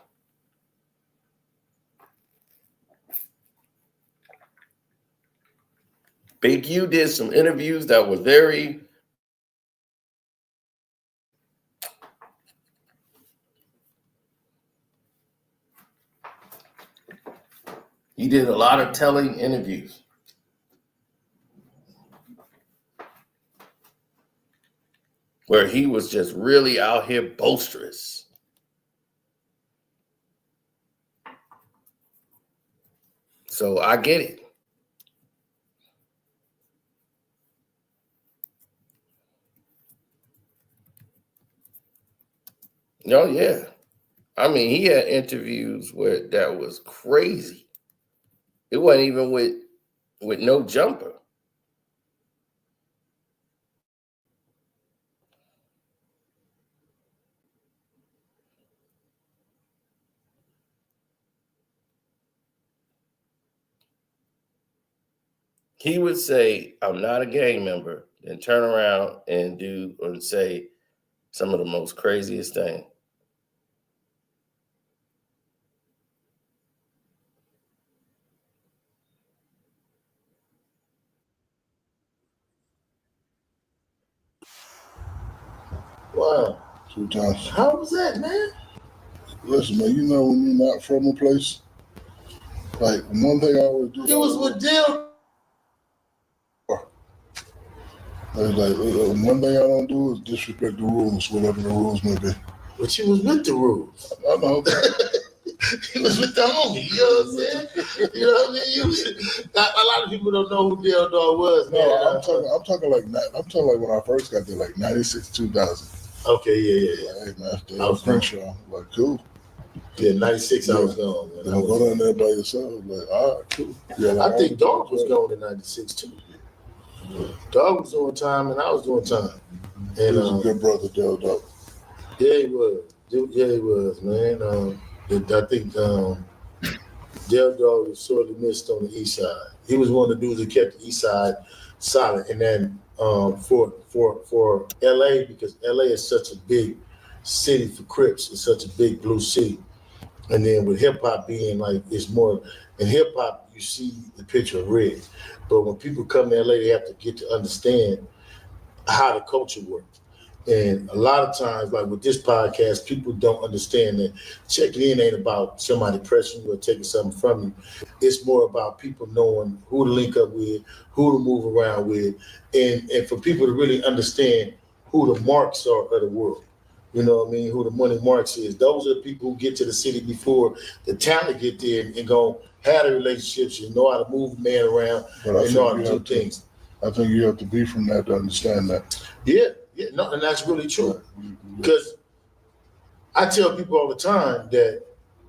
Big U did some interviews that were very he did a lot of telling interviews. Where he was just really out here boisterous. So I get it. Oh, yeah. I mean, he had interviews where that was crazy. It wasn't even with no jumper. He would say, I'm not a gang member, then turn around and do or say some of the most craziest things. Wow. 2 times. How was that, man? Listen, man, you know when you're not from a place, like one thing I always do. It was with Dill. Like one thing I don't do is disrespect the rules, whatever the rules may be. But you was with the rules. I know. He was with the homie, you know what I'm saying? You know what I mean? A lot of people don't know who Dale Dog was, man. No, I'm talking like when I first got there, like 96, 2000. Okay, yeah. Like, hey, man, I was Crenshaw. Like, cool. Yeah, 96 I was gone. Man. Don't go down there by yourself. Like, all right, cool. Yeah, like, I think Dog was gone in 96 too. Dog was doing time and I was doing time. And he was a good brother, Dale Dog. Yeah, he was. Yeah, he was, man. I think Dale Dog was sorely missed on the east side. He was one of the dudes that kept the east side solid. And then for LA, because LA is such a big city for Crips, it's such a big blue city. And then with hip hop being like, it's more, in hip hop, you see the picture of red. But when people come to LA, they have to get to understand how the culture works. And a lot of times, like with this podcast, people don't understand that checking in ain't about somebody pressing you or taking something from you. It's more about people knowing who to link up with, who to move around with, and for people to really understand who the marks are of the world. You know what I mean? Who the money marks is. Those are the people who get to the city before the talent get there and go have the relationships and know how to move a man around and know how to do things. I think you have to be from that to understand that. Yeah, no, and that's really true. Because I tell people all the time that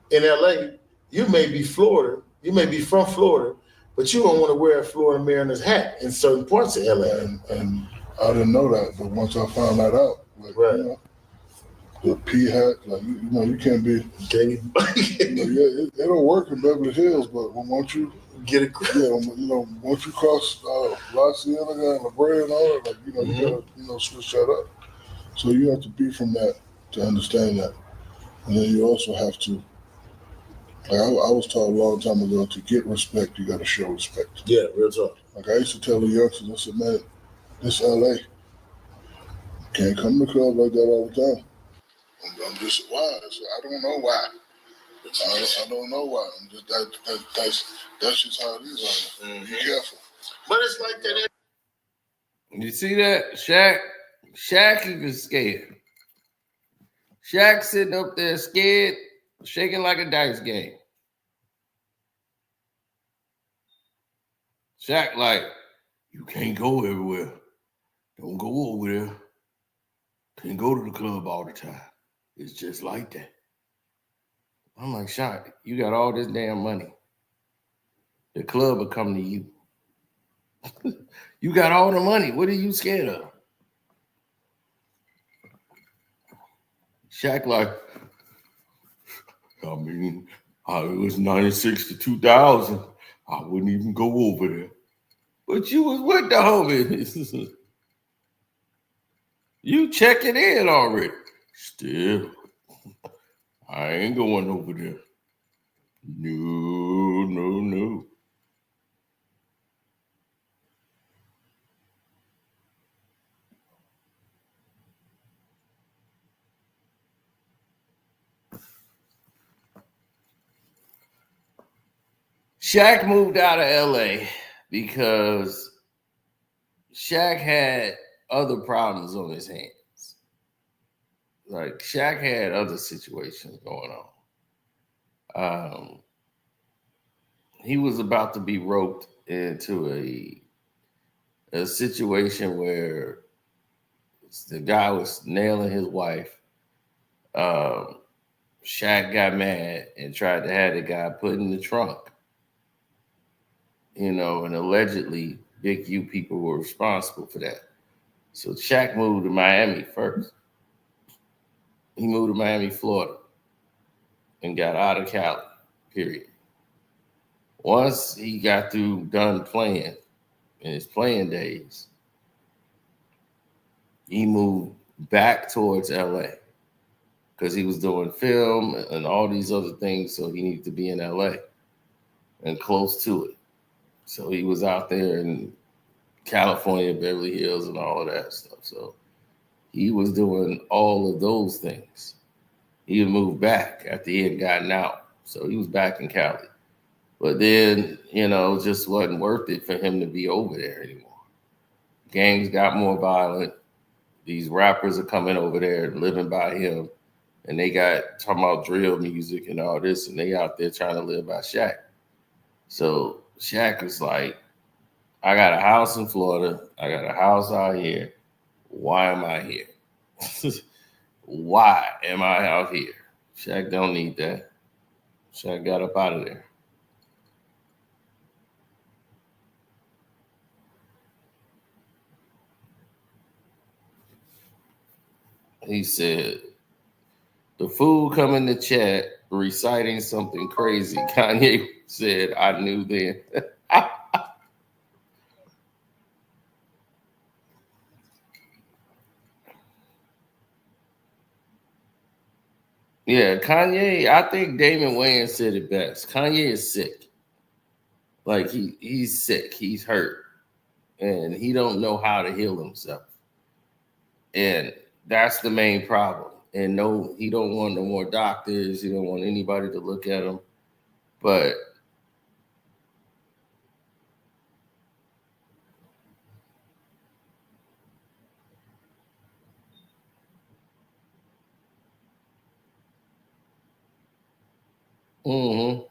in LA, you may be Florida, you may be from Florida, but you don't want to wear a Florida Mariners hat in certain parts of LA. And I didn't know that, but once I found that out, like, right. You know, the P hat, like you know, you can't be. It'll work in Beverly Hills, but once you get it, once you cross La Cienega and La Brea and all that, like you gotta switch that up. So you have to be from that to understand that, and then you also have to. Like I was taught a long time ago, to get respect, you got to show respect. Yeah, real talk. Like I used to tell the youngsters, I said, man, this LA, can't come to the club like that all the time. I'm just why? I don't know why. I don't know why. I'm just, that's just how it is. Be careful. But it's like that. You see that? Shaq even scared. Shaq sitting up there scared, shaking like a dice game. Shaq like, you can't go everywhere. Don't go over there. Can't go to the club all the time. It's just like that. I'm like, Shaq, you got all this damn money. The club will come to you. You got all the money. What are you scared of? Shaq like, I mean, it was 96 to 2000. I wouldn't even go over there. But you was with the homies. You checking in already. Still, I ain't going over there. No. Shaq moved out of LA because Shaq had other problems on his hands. Like Shaq had other situations going on. He was about to be roped into a situation where the guy was nailing his wife. Shaq got mad and tried to have the guy put in the trunk. And allegedly Big U people were responsible for that. So Shaq moved to Miami first. He moved to Miami, Florida, and got out of Cali, period. Once he got done playing in his playing days, he moved back towards LA because he was doing film and all these other things, so he needed to be in LA and close to it. So he was out there in California, Beverly Hills, and all of that stuff. So he was doing all of those things. He had moved back after he had gotten out. So he was back in Cali. But then, it just wasn't worth it for him to be over there anymore. Gangs got more violent. These rappers are coming over there and living by him. And they got talking about drill music and all this, and they out there trying to live by Shaq. So Shaq was like, I got a house in Florida. I got a house out here. Why am I here? Why am I out here? Shaq don't need that. Shaq got up out of there. He said, the fool come in the chat reciting something crazy. Kanye said, I knew then. Yeah, Kanye, I think Damon Wayans said it best. Kanye is sick. Like he's sick. He's hurt. And he don't know how to heal himself. And that's the main problem. And no, he don't want no more doctors. He don't want anybody to look at him. But Mm-hmm.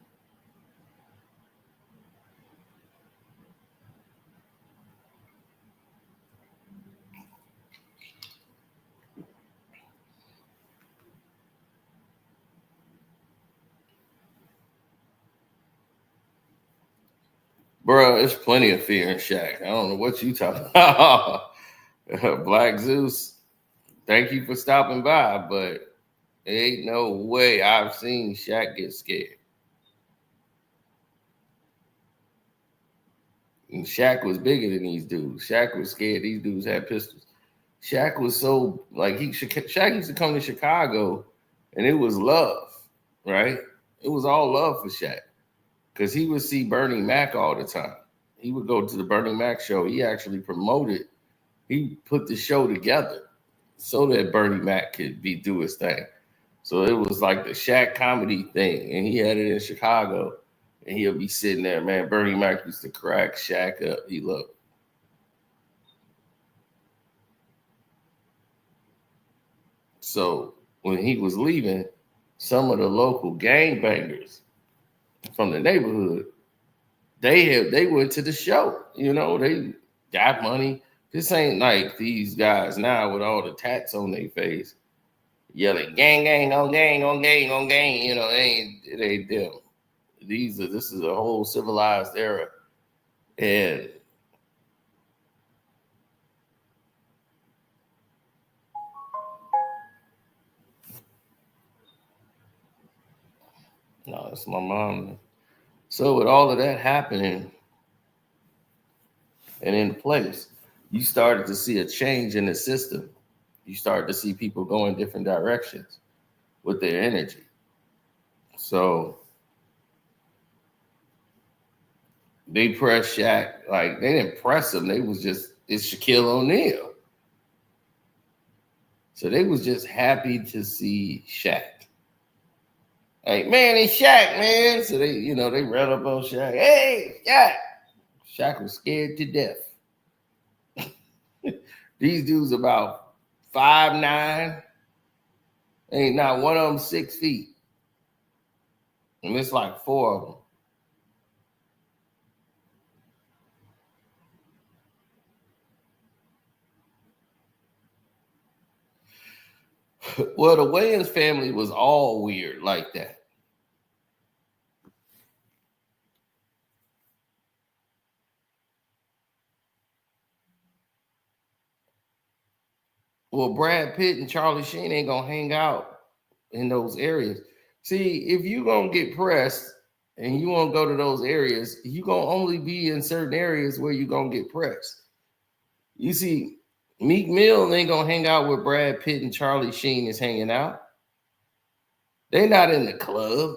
Bro, there's plenty of fear in Shaq. I don't know what you talking about. Black Zeus, thank you for stopping by, but ain't no way I've seen Shaq get scared. And Shaq was bigger than these dudes. Shaq was scared. These dudes had pistols. Shaq was so like Shaq used to come to Chicago, and it was love, right? It was all love for Shaq because he would see Bernie Mac all the time. He would go to the Bernie Mac show. He actually promoted. He put the show together so that Bernie Mac could do his thing. So it was like the Shaq comedy thing, and he had it in Chicago. And he'll be sitting there, man. Bernie Mac used to crack Shaq up. He loved it. So when he was leaving, some of the local gangbangers from the neighborhood, they went to the show. You know, they got money. This ain't like these guys now with all the tats on their face, yelling gang, gang, on gang, on gang, on gang. You know, it ain't them. This is a whole civilized era. And no, it's my mom. So with all of that happening and in place, you started to see a change in the system. You started to see people go in different directions with their energy. So they pressed Shaq, like they didn't press him. They was just, it's Shaquille O'Neal. So they was just happy to see Shaq. Like, man, it's Shaq, man. So they ran up on Shaq. Hey, Shaq. Shaq was scared to death. These dudes about 5'9". Ain't not one of them 6 feet. And it's like 4 of them. Well, the Wayans family was all weird like that. Well, Brad Pitt and Charlie Sheen ain't gonna hang out in those areas. See, if you gonna get pressed and you want to go to those areas, you gonna only be in certain areas where you gonna get pressed. You see, Meek Mill ain't gonna hang out where Brad Pitt and Charlie Sheen is hanging out. They're not in the club.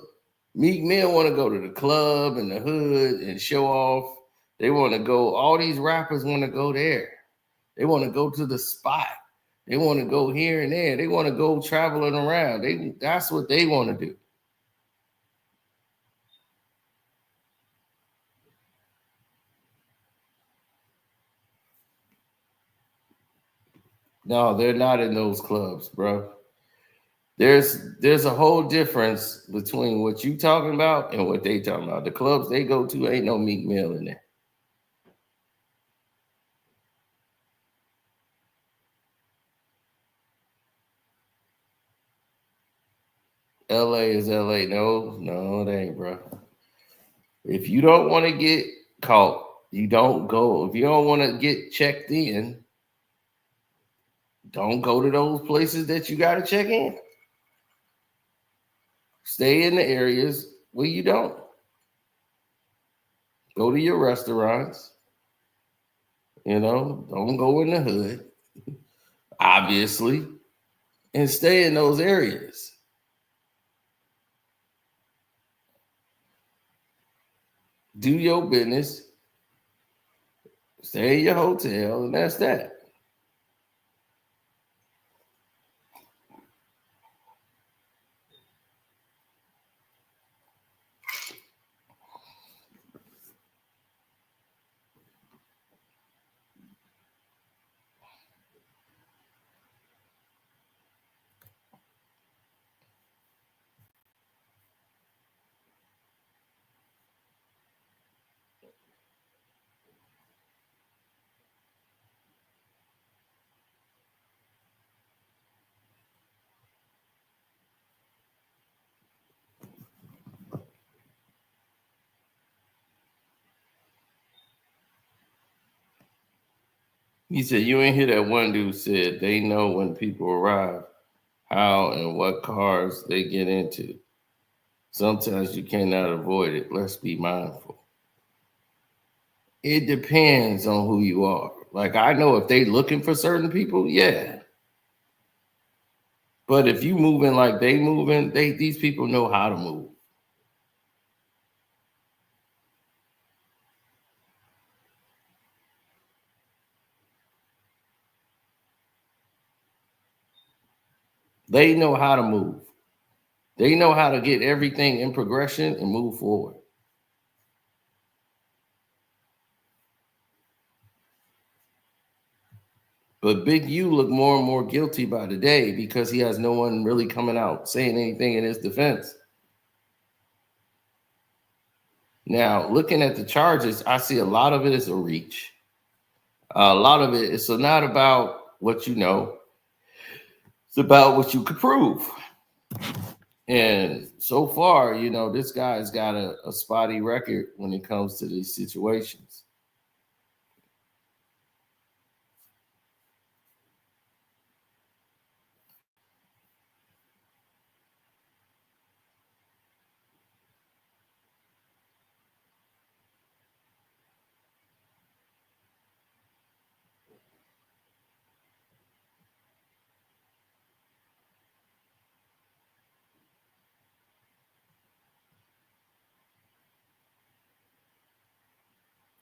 Meek Mill want to go to the club and the hood and show off. They want to go, all these rappers want to go there. They want to go to the spot. They want to go here and there. They want to go traveling around. That's what they want to do. No, they're not in those clubs, bro. There's a whole difference between what you talking about and what they talking about. The clubs they go to ain't no Meek Mill in there. LA is LA. No, it ain't, bro. If you don't want to get caught, you don't go. If you don't want to get checked in, don't go to those places that you got to check in. Stay in the areas where you don't. Go to your restaurants. Don't go in the hood, obviously, and stay in those areas. Do your business, stay in your hotel, and that's that. He said, you ain't hear that one dude said they know when people arrive, how and what cars they get into. Sometimes you cannot avoid it. Let's be mindful. It depends on who you are. Like, I know if they looking for certain people, yeah. But if you moving like they moving, these people know how to move. They know how to move. They know how to get everything in progression and move forward. But Big U look more and more guilty by the day because he has no one really coming out saying anything in his defense. Now, looking at the charges, I see a lot of it is a reach. A lot of it is not about what you know. It's about what you could prove. And so far, you know, this guy's got a spotty record when it comes to these situations.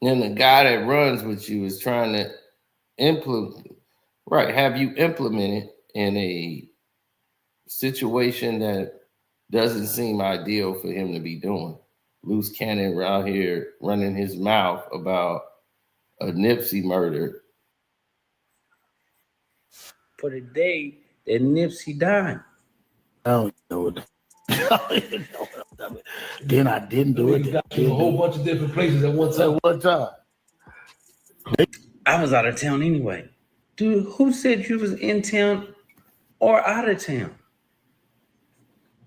And the guy that runs with you is trying to implement, right, have you implemented in a situation that doesn't seem ideal for him to be doing. Loose cannon out here running his mouth about a Nipsey murder. For the day that Nipsey died. I don't know what. Then I didn't do it. Got to a whole bunch of different places at one time. I was out of town anyway. Dude, who said you was in town or out of town?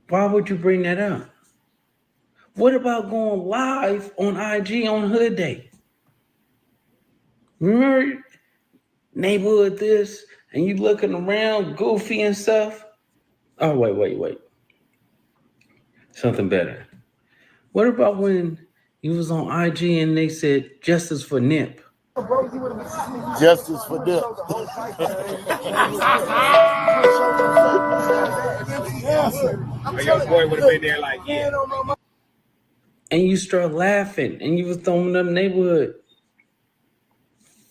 Why would you bring that up? What about going live on IG on Hood Day? Remember Neighborhood this, and you looking around goofy and stuff? Oh, wait. Something better. What about when you was on IG and they said justice for Nip? Justice for Nip. Your boy would have been there like, yeah. And you start laughing and you was throwing up Neighborhood.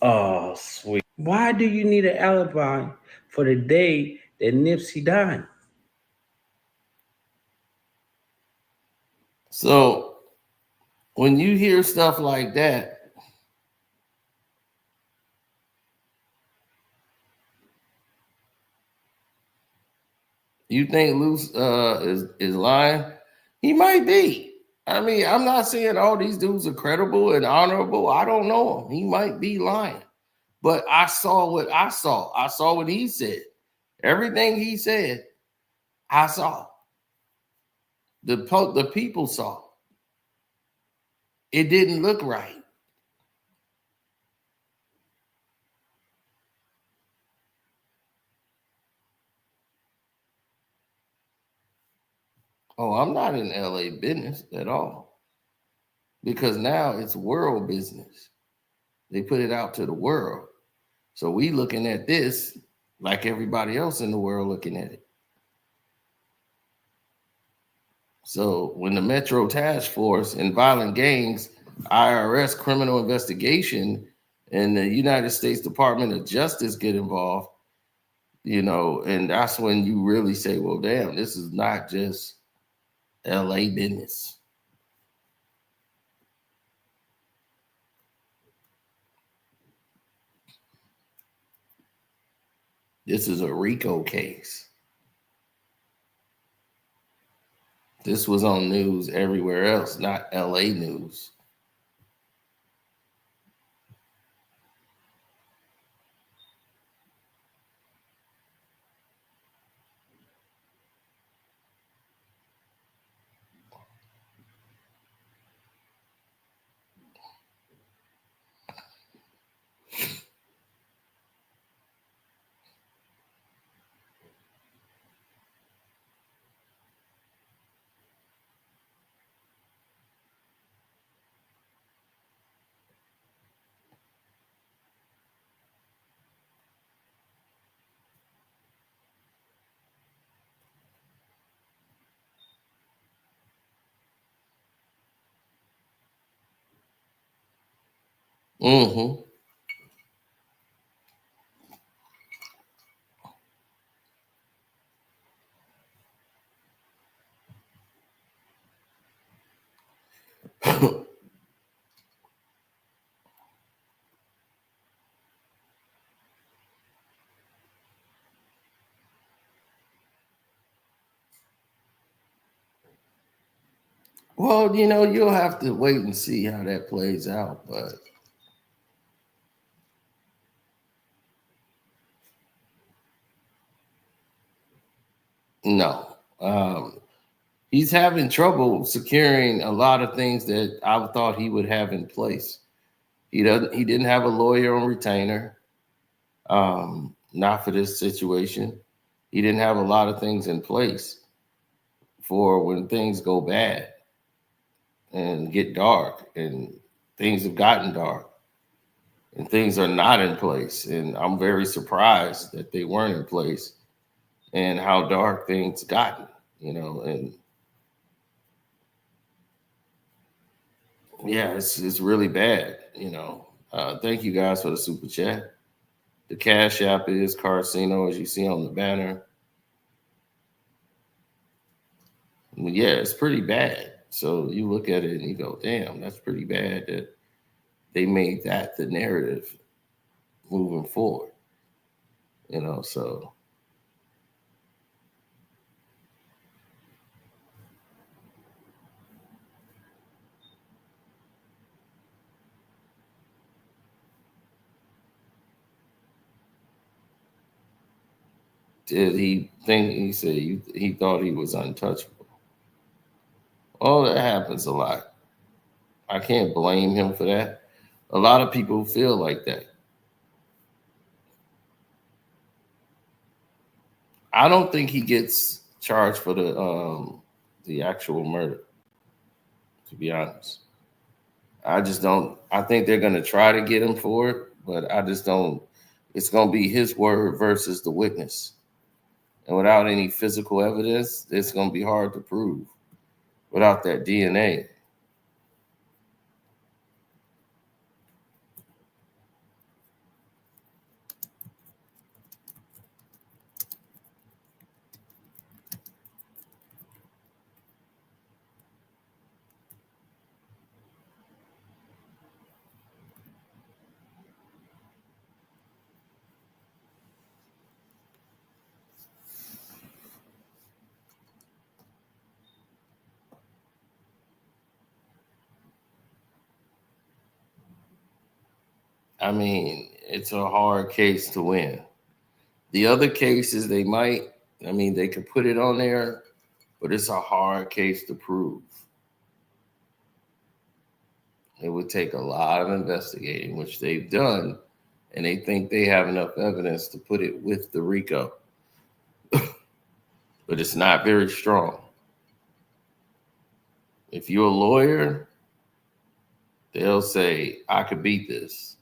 Oh, sweet. Why do you need an alibi for the day that Nipsey died? So when you hear stuff like that, you think Luce is lying? He might be. I mean, I'm not saying all these dudes are credible and honorable. I don't know him. He might be lying. But I saw what I saw. I saw what he said. Everything he said, I saw. The people saw. It didn't look right. Oh, I'm not in LA business at all. Because now it's world business. They put it out to the world. So we looking at this like everybody else in the world looking at it. So when the Metro Task Force and violent gangs, IRS criminal investigation, and the United States Department of Justice get involved, you know, and that's when you really say, well, damn, this is not just LA business. This is a Rico case. This was on news everywhere else, not LA news. Mm-hmm. Well, you'll have to wait and see how that plays out, but no. He's having trouble securing a lot of things that I thought he would have in place. He didn't have a lawyer on retainer. Not for this situation. He didn't have a lot of things in place for when things go bad and get dark, and things have gotten dark and things are not in place. And I'm very surprised that they weren't in place and how dark things gotten, and yeah, it's really bad, Thank you guys for the super chat. The Cash App is Carcino, as you see on the banner. Yeah, it's pretty bad. So you look at it and you go, damn, that's pretty bad that they made that the narrative moving forward. So did he think he said he thought he was untouchable? Oh, that happens a lot. I can't blame him for that. A lot of people feel like that. I don't think he gets charged for the actual murder, to be honest. I just don't. I think they're going to try to get him for it, but I just don't. It's going to be his word versus the witness. And without any physical evidence, it's going to be hard to prove without that DNA. I mean, it's a hard case to win. The other cases, they could put it on there, but it's a hard case to prove. It would take a lot of investigating, which they've done, and they think they have enough evidence to put it with the Rico. But it's not very strong. If you're a lawyer, they'll say, I could beat this.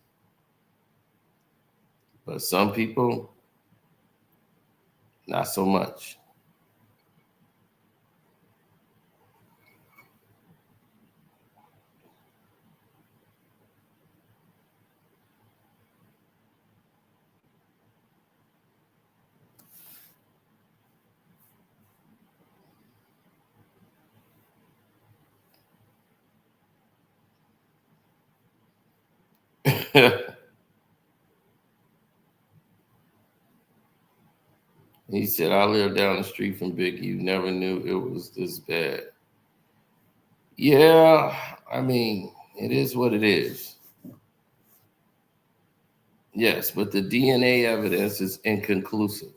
But some people, not so much. He said, I live down the street from Big U. Never knew it was this bad. Yeah, it is what it is. Yes, but the DNA evidence is inconclusive.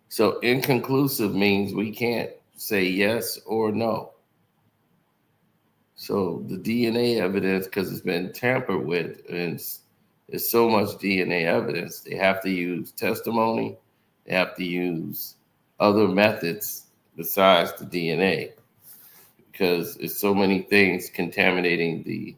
So inconclusive means we can't say yes or no. So the DNA evidence, because it's been tampered with, and there's so much DNA evidence, they have to use testimony. They have to use other methods besides the DNA, because it's so many things contaminating the.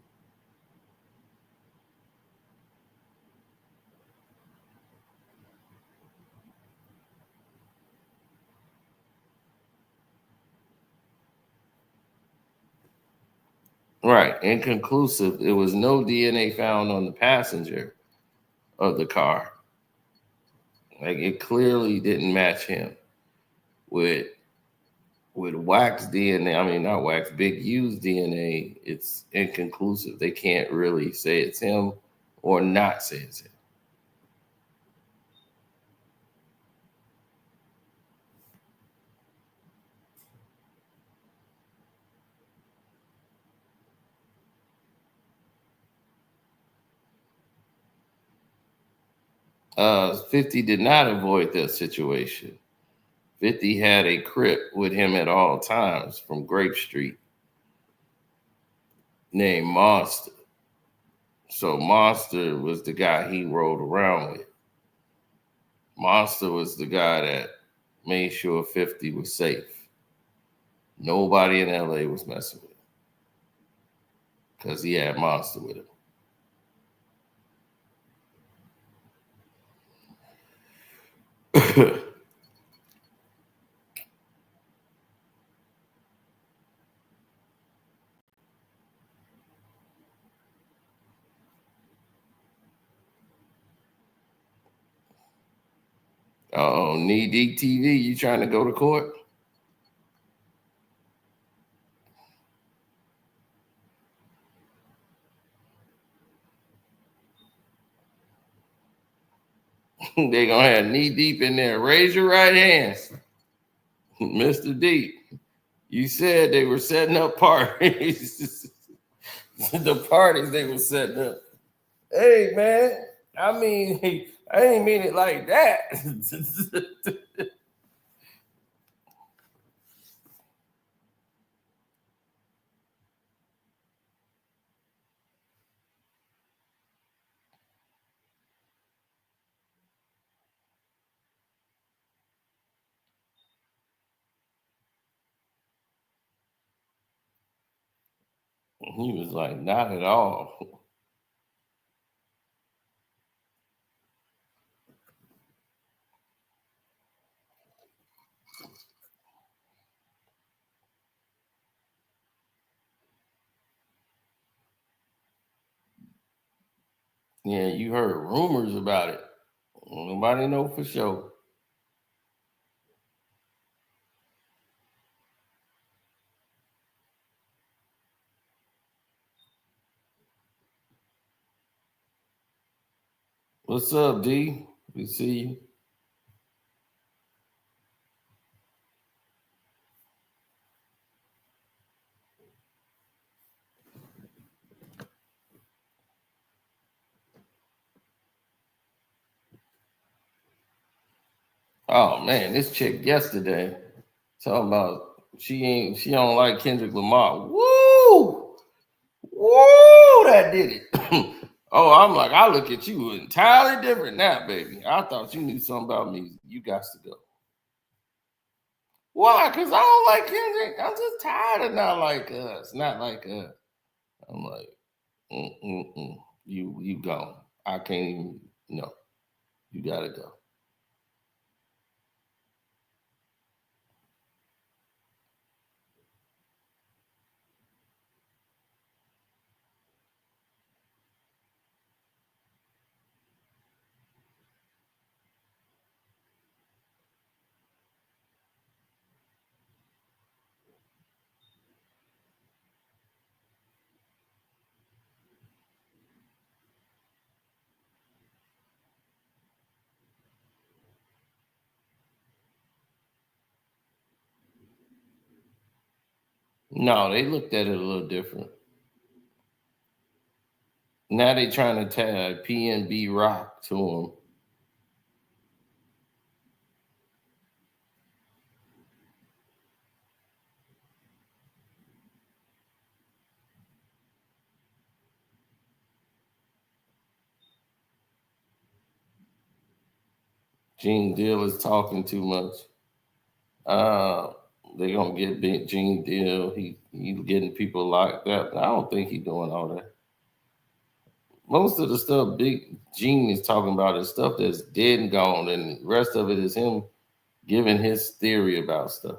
Right, inconclusive. There was no DNA found on the passenger of the car. Like it clearly didn't match him. With Wack's DNA, I mean not Wax, Big U's DNA, it's inconclusive. They can't really say it's him or not say it's him. Uh, 50 did not avoid that situation. 50 had a Crip with him at all times from Grape Street named Monster. So Monster was the guy he rode around with. Monster was the guy that made sure 50 was safe. Nobody in LA was messing with him because he had Monster with him. Oh, Knee Deep TV, you trying to go to court? They gonna have Knee Deep in there. Raise your right hands. Mr. Deep, you said they were setting up parties. The parties they were setting up. Hey, man, I mean, I didn't mean it like that. He was like, not at all. Yeah, you heard rumors about it. Nobody know for sure. What's up, D? We see you. Oh man, this chick yesterday talking about she don't like Kendrick Lamar. Woo! Woo! That did it. Oh, I'm like, I look at you entirely different now, baby. I thought you knew something about me. You got to go. Why? Because I don't like Kendrick. I'm just tired of not like us. Not like us. I'm like, you gone. I can't even, no. You gotta go. No, they looked at it a little different. Now they trying to tag PNB Rock to him. Gene Deal is talking too much. They gonna get big Gene Deal. He getting people locked up. I don't think he's doing all that. Most of the stuff Big Gene is talking about is stuff that's dead and gone, and the rest of it is him giving his theory about stuff.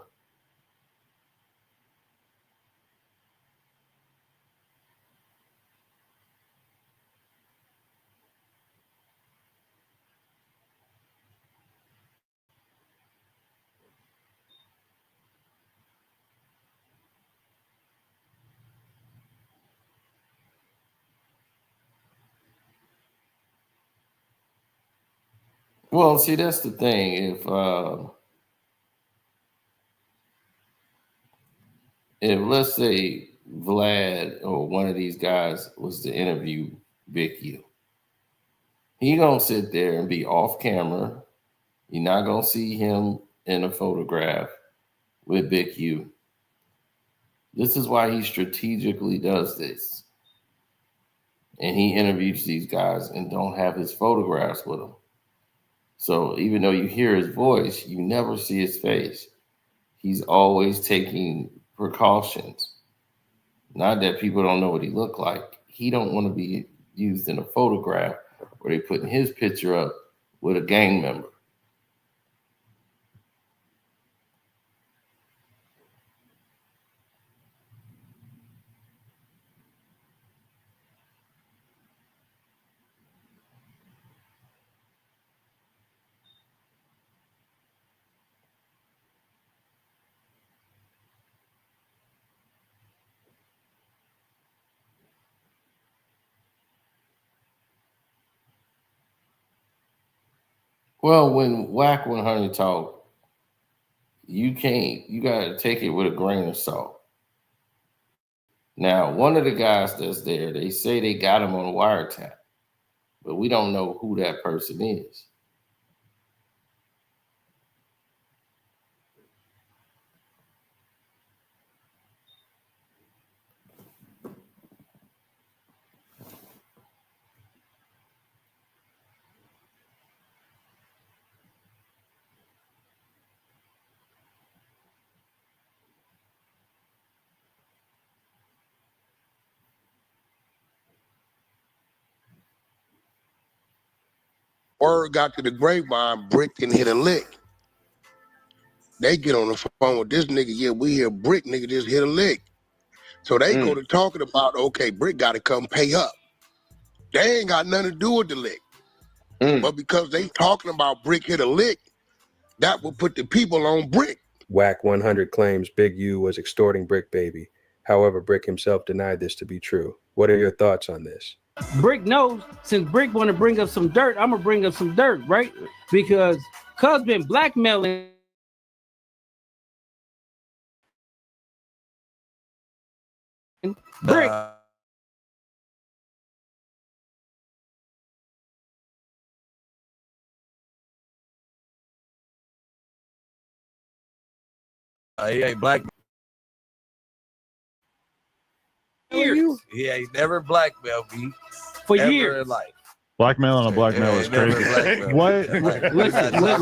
Well, see, that's the thing. If let's say Vlad or one of these guys was to interview Big U, he gonna sit there and be off camera. You're not gonna see him in a photograph with Big U. This is why he strategically does this. And he interviews these guys and don't have his photographs with him. So even though you hear his voice, you never see his face. He's always taking precautions. Not that people don't know what he looked like. He don't want to be used in a photograph where they putting his picture up with a gang member. Well, when Wack 100 talk, you gotta take it with a grain of salt. Now, one of the guys that's there, they say they got him on a wiretap, but we don't know who that person is. Word got to the grapevine, Brick didn't hit a lick. They get on the phone with this nigga, yeah, we hear Brick nigga just hit a lick. So they go to talking about, okay, Brick got to come pay up. They ain't got nothing to do with the lick. But because they talking about Brick hit a lick, that will put the people on Brick. Wack 100 claims Big U was extorting Brick Baby. However, Brick himself denied this to be true. What are your thoughts on this? Brick knows, since Brick want to bring up some dirt, I'm gonna bring up some dirt, right? Because Cuz been blackmailing Brick. He ain't black. Years. He ain't never blackmailed me For ever years in life. Blackmail on a blackmail is crazy. What?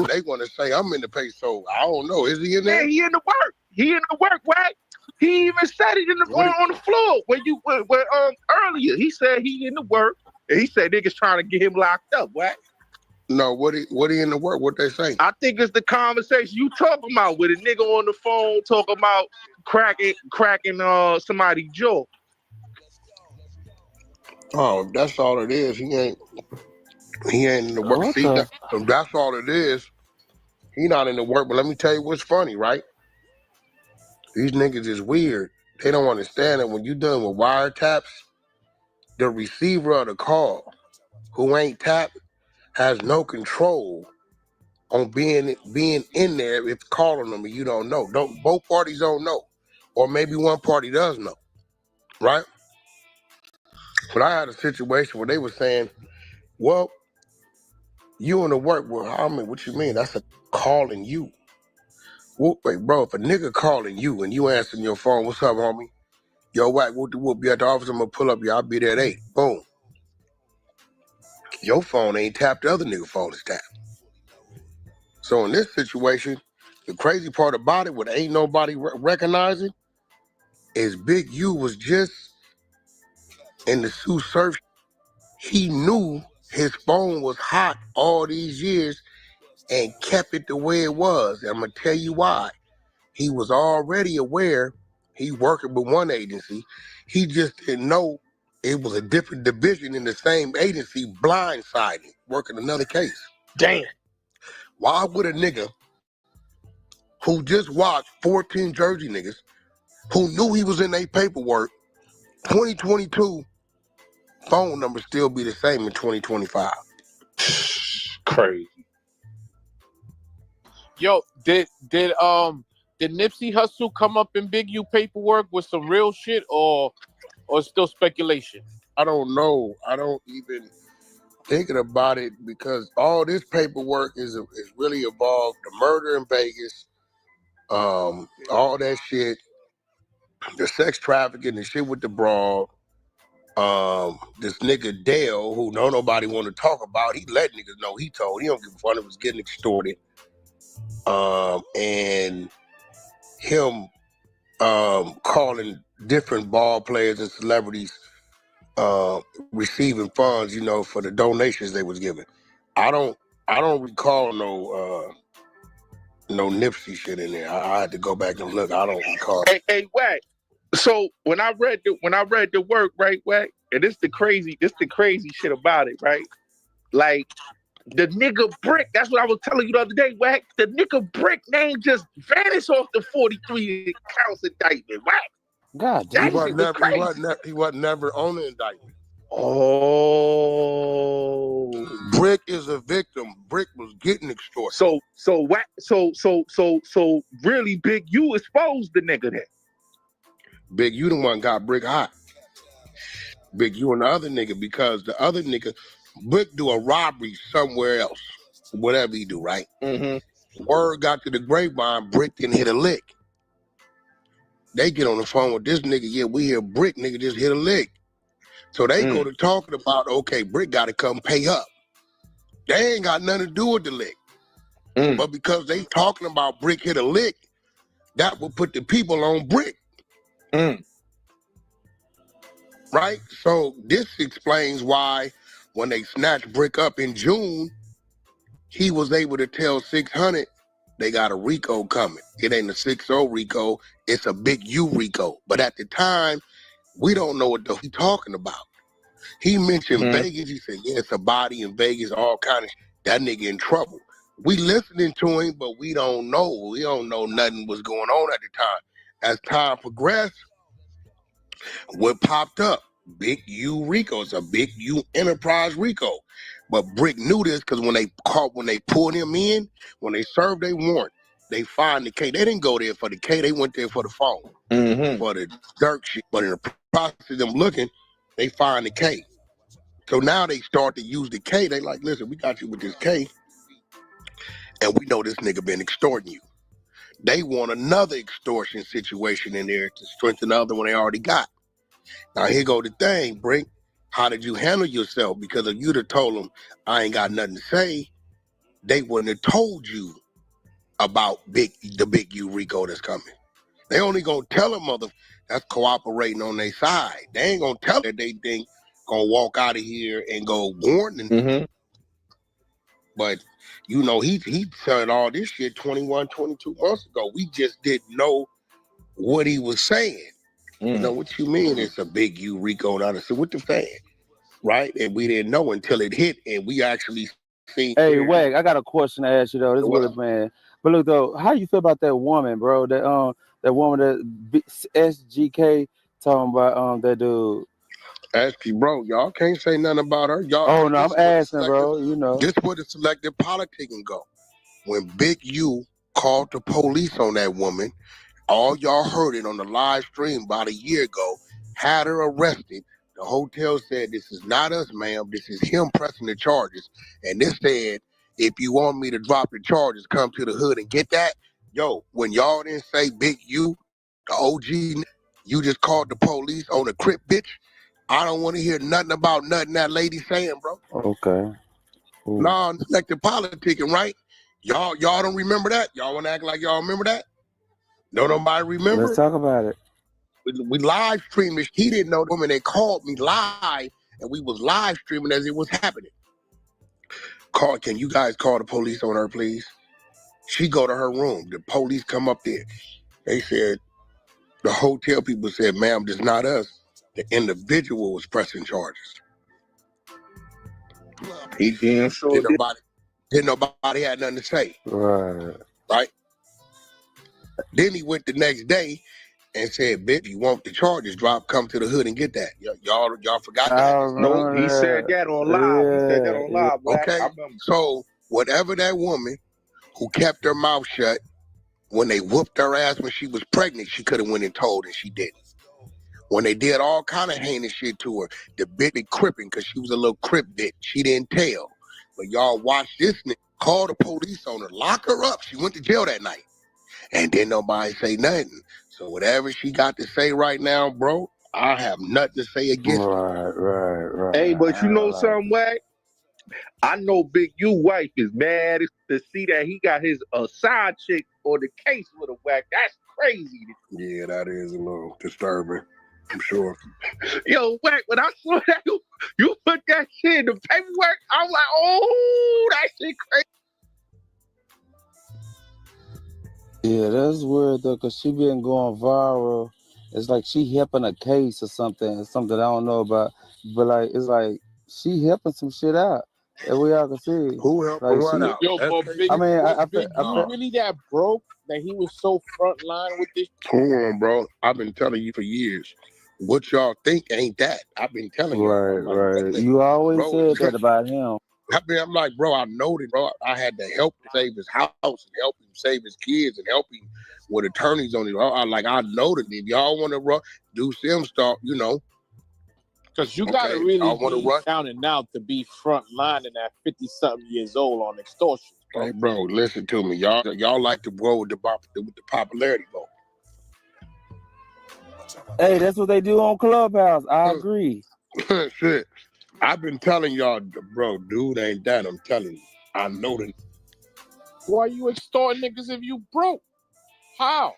They want to say I'm in the pay, so I don't know. Is he in there? Yeah, he in the work. He in the work, right? He even said it on the floor when earlier. He said he in the work, and he said niggas trying to get him locked up, right? No, what he in the work? What they say? I think it's the conversation you talking about with a nigga on the phone talking about cracking somebody's jaw. Oh, that's all it is. He ain't in the work. See, that's all it is. He not in the work. But let me tell you what's funny, right? These niggas is weird. They don't understand that when you done with wiretaps, the receiver of the call, who ain't tapped, has no control on being in there if calling them and you don't know. Both parties don't know. Or maybe one party does know. Right? But I had a situation where they were saying, well, you in the work, well, I mean, what you mean? That's a calling you. Well, wait, bro, if a nigga calling you and you answering your phone, what's up, homie? Yo, Wack, whoop the whoop, you at the office, I'm gonna pull up, I'll be there at 8. Boom. Your phone ain't tapped, the other nigga phone is tapped. So in this situation, the crazy part about it, what ain't nobody recognizing, is Big U was just in the Sioux surf. He knew his phone was hot all these years and kept it the way it was. And I'm gonna tell you why. He was already aware he working with one agency. He just didn't know it was a different division in the same agency blindsiding, working another case. Damn. Why would a nigga who just watched 14 Jersey niggas, who knew he was in their paperwork, 2022, phone number still be the same in 2025? Crazy. Yo, did Nipsey Hussle come up in Big U paperwork with some real shit or still speculation? I don't know. I don't even thinking about it because all this paperwork is really involved the murder in Vegas, all that shit, the sex trafficking, the shit with the broad. This nigga Dale, who nobody want to talk about, he let niggas know he told. He don't give a fuck. It was getting extorted. And him calling different ball players and celebrities receiving funds, for the donations they was giving. I don't recall no Nipsey shit in there. I had to go back and look. I don't recall. Hey, Wack. So when I read the work, right, Wack, and this the crazy shit about it, right? Like the nigga Brick, that's what I was telling you the other day, Wack. The nigga Brick name just vanished off the 43 counts indictment, Wack. God He damn. wasn't never on the indictment. Oh, Brick is a victim. Brick was getting extorted. So Wack, so really, Big U exposed the nigga then. Big U the one got Brick hot. Big U and the other nigga, because the other nigga, Brick do a robbery somewhere else, whatever he do, right? Mm-hmm. Word got to the grapevine, Brick didn't hit a lick. They get on the phone with this nigga, yeah, we hear Brick nigga just hit a lick. So they go to talking about, okay, Brick got to come pay up. They ain't got nothing to do with the lick. But because they talking about Brick hit a lick, that will put the people on Brick. Right? So this explains why when they snatched Brick up in June, he was able to tell 600 they got a Rico coming. It ain't a 6-0 Rico, it's a Big U Rico. But at the time, we don't know what he talking about. He mentioned Vegas. He said, yeah, it's a body in Vegas, all kind of that nigga in trouble. We listening to him, but we don't know. We don't know nothing was going on at the time. As time progressed, what popped up? Big U Rico. It's a Big U Enterprise Rico. But Brick knew this because when they pulled him in, when they served their warrant, they find the K. They didn't go there for the K. They went there for the phone, for the dirt shit. But in the process of them looking, they find the K. So now they start to use the K. They like, listen, we got you with this K, and we know this nigga been extorting you. They want another extortion situation in there to strengthen the other one they already got. Now here go the thing, Brick. How did you handle yourself? Because if you'd have told them, I ain't got nothing to say, they wouldn't have told you about the Big U Rico that's coming. They only gonna tell a mother that's cooperating on their side. They ain't gonna tell that they think gonna walk out of here and go warning. But he said all this shit 21, 22 months ago. We just didn't know what he was saying. You know what you mean? It's a Big U Rico and I said, what the fan? Right? And we didn't know until it hit and we actually seen. Hey, Wack, I got a question to ask you though. This is what man. But look though, how you feel about that woman, bro? That woman that SGK talking about that dude. Asking, bro, y'all can't say nothing about her. Y'all. Oh no, I'm asking, bro. You know. This where the selective politicking go. When Big U called the police on that woman, all y'all heard it on the live stream about a year ago, had her arrested. The hotel said, this is not us, ma'am. This is him pressing the charges. And this said, if you want me to drop the charges, come to the hood and get that. Yo, when y'all didn't say Big U, the OG, you just called the police on a Crip bitch. I don't want to hear nothing about nothing that lady saying, bro. Okay. Nah, selective politicking, right? Y'all don't remember that? Y'all want to act like y'all remember that? No, nobody remember? Let's talk about it. We live streaming. He didn't know the woman. They called me live, and we was live streaming as it was happening. Can you guys call the police on her, please? She go to her room. The police come up there. They said, the hotel people said, ma'am, this is not us. The individual was pressing charges. He damn sure didn't nobody had nothing to say. Right? Then he went the next day and said, bitch, you want the charges drop, come to the hood and get that. Y'all forgot that? No, he said that on live. He said that on live. Okay, so whatever that woman who kept her mouth shut when they whooped her ass when she was pregnant. She could have went and told, and she didn't. When they did all kind of heinous shit to her, the bitch be cripping because she was a little crip bitch. She didn't tell. But y'all watch this nigga call the police on her, lock her up. She went to jail that night. And then nobody say nothing. So whatever she got to say right now, bro, I have nothing to say against her. Right. Hey, but you know something, Wack? I know Big U wife is mad to see that he got his side chick on the case with a Wack. That's crazy. Yeah, that is a little disturbing, I'm sure. Yo, Wack, when I saw that, you put that shit in the paperwork, I'm like, oh, that shit crazy. Yeah, that's weird though, cause she been going viral. It's like she helping a case or something I don't know about. But like, it's like she helping some shit out. And we all can see. Who helping Like what she, out? Yo, but Big, I mean, I Big U really that broke that he was so front line with this? Hold on, bro. I've been telling you for years. What y'all think ain't that? I've been telling y'all. right. You always said that about him. I'm like, bro, I know that, bro. I had to help him save his house and help him save his kids and help him with attorneys on it. I know that if y'all want to do sim stuff, you know. Because you got to really be down and out to be front line in that 50-something years old on extortion. Bro. Hey, bro, listen to me. Y'all like to go with the popularity, bro. Hey, that's what they do on Clubhouse. I agree. Shit. I've been telling y'all, bro, dude ain't that. I'm telling you. I know that. Why you extorting niggas if you broke? How?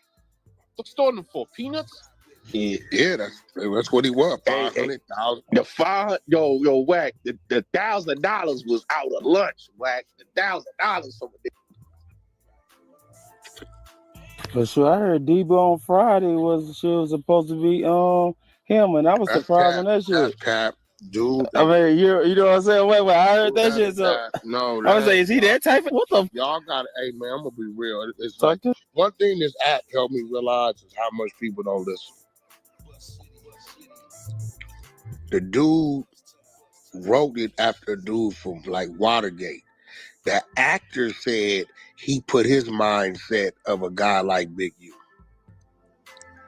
Extorting them for peanuts? Yeah, that's what he was. 500,000. The yo, Wack, the $1,000 was out of lunch, Wack. The $1,000 from For sure, I heard Debo on Friday was supposed to be him, and I was surprised on that shit. That's cap, dude. I mean, you know what I'm saying? Wait, I heard that shit. So no, I was like, is he that type of? What the? Y'all got to, hey man, I'm gonna be real. It's like one thing this act helped me realize is how much people don't listen. The dude wrote it after a dude from like Watergate. The actor said he put his mindset of a guy like Big U.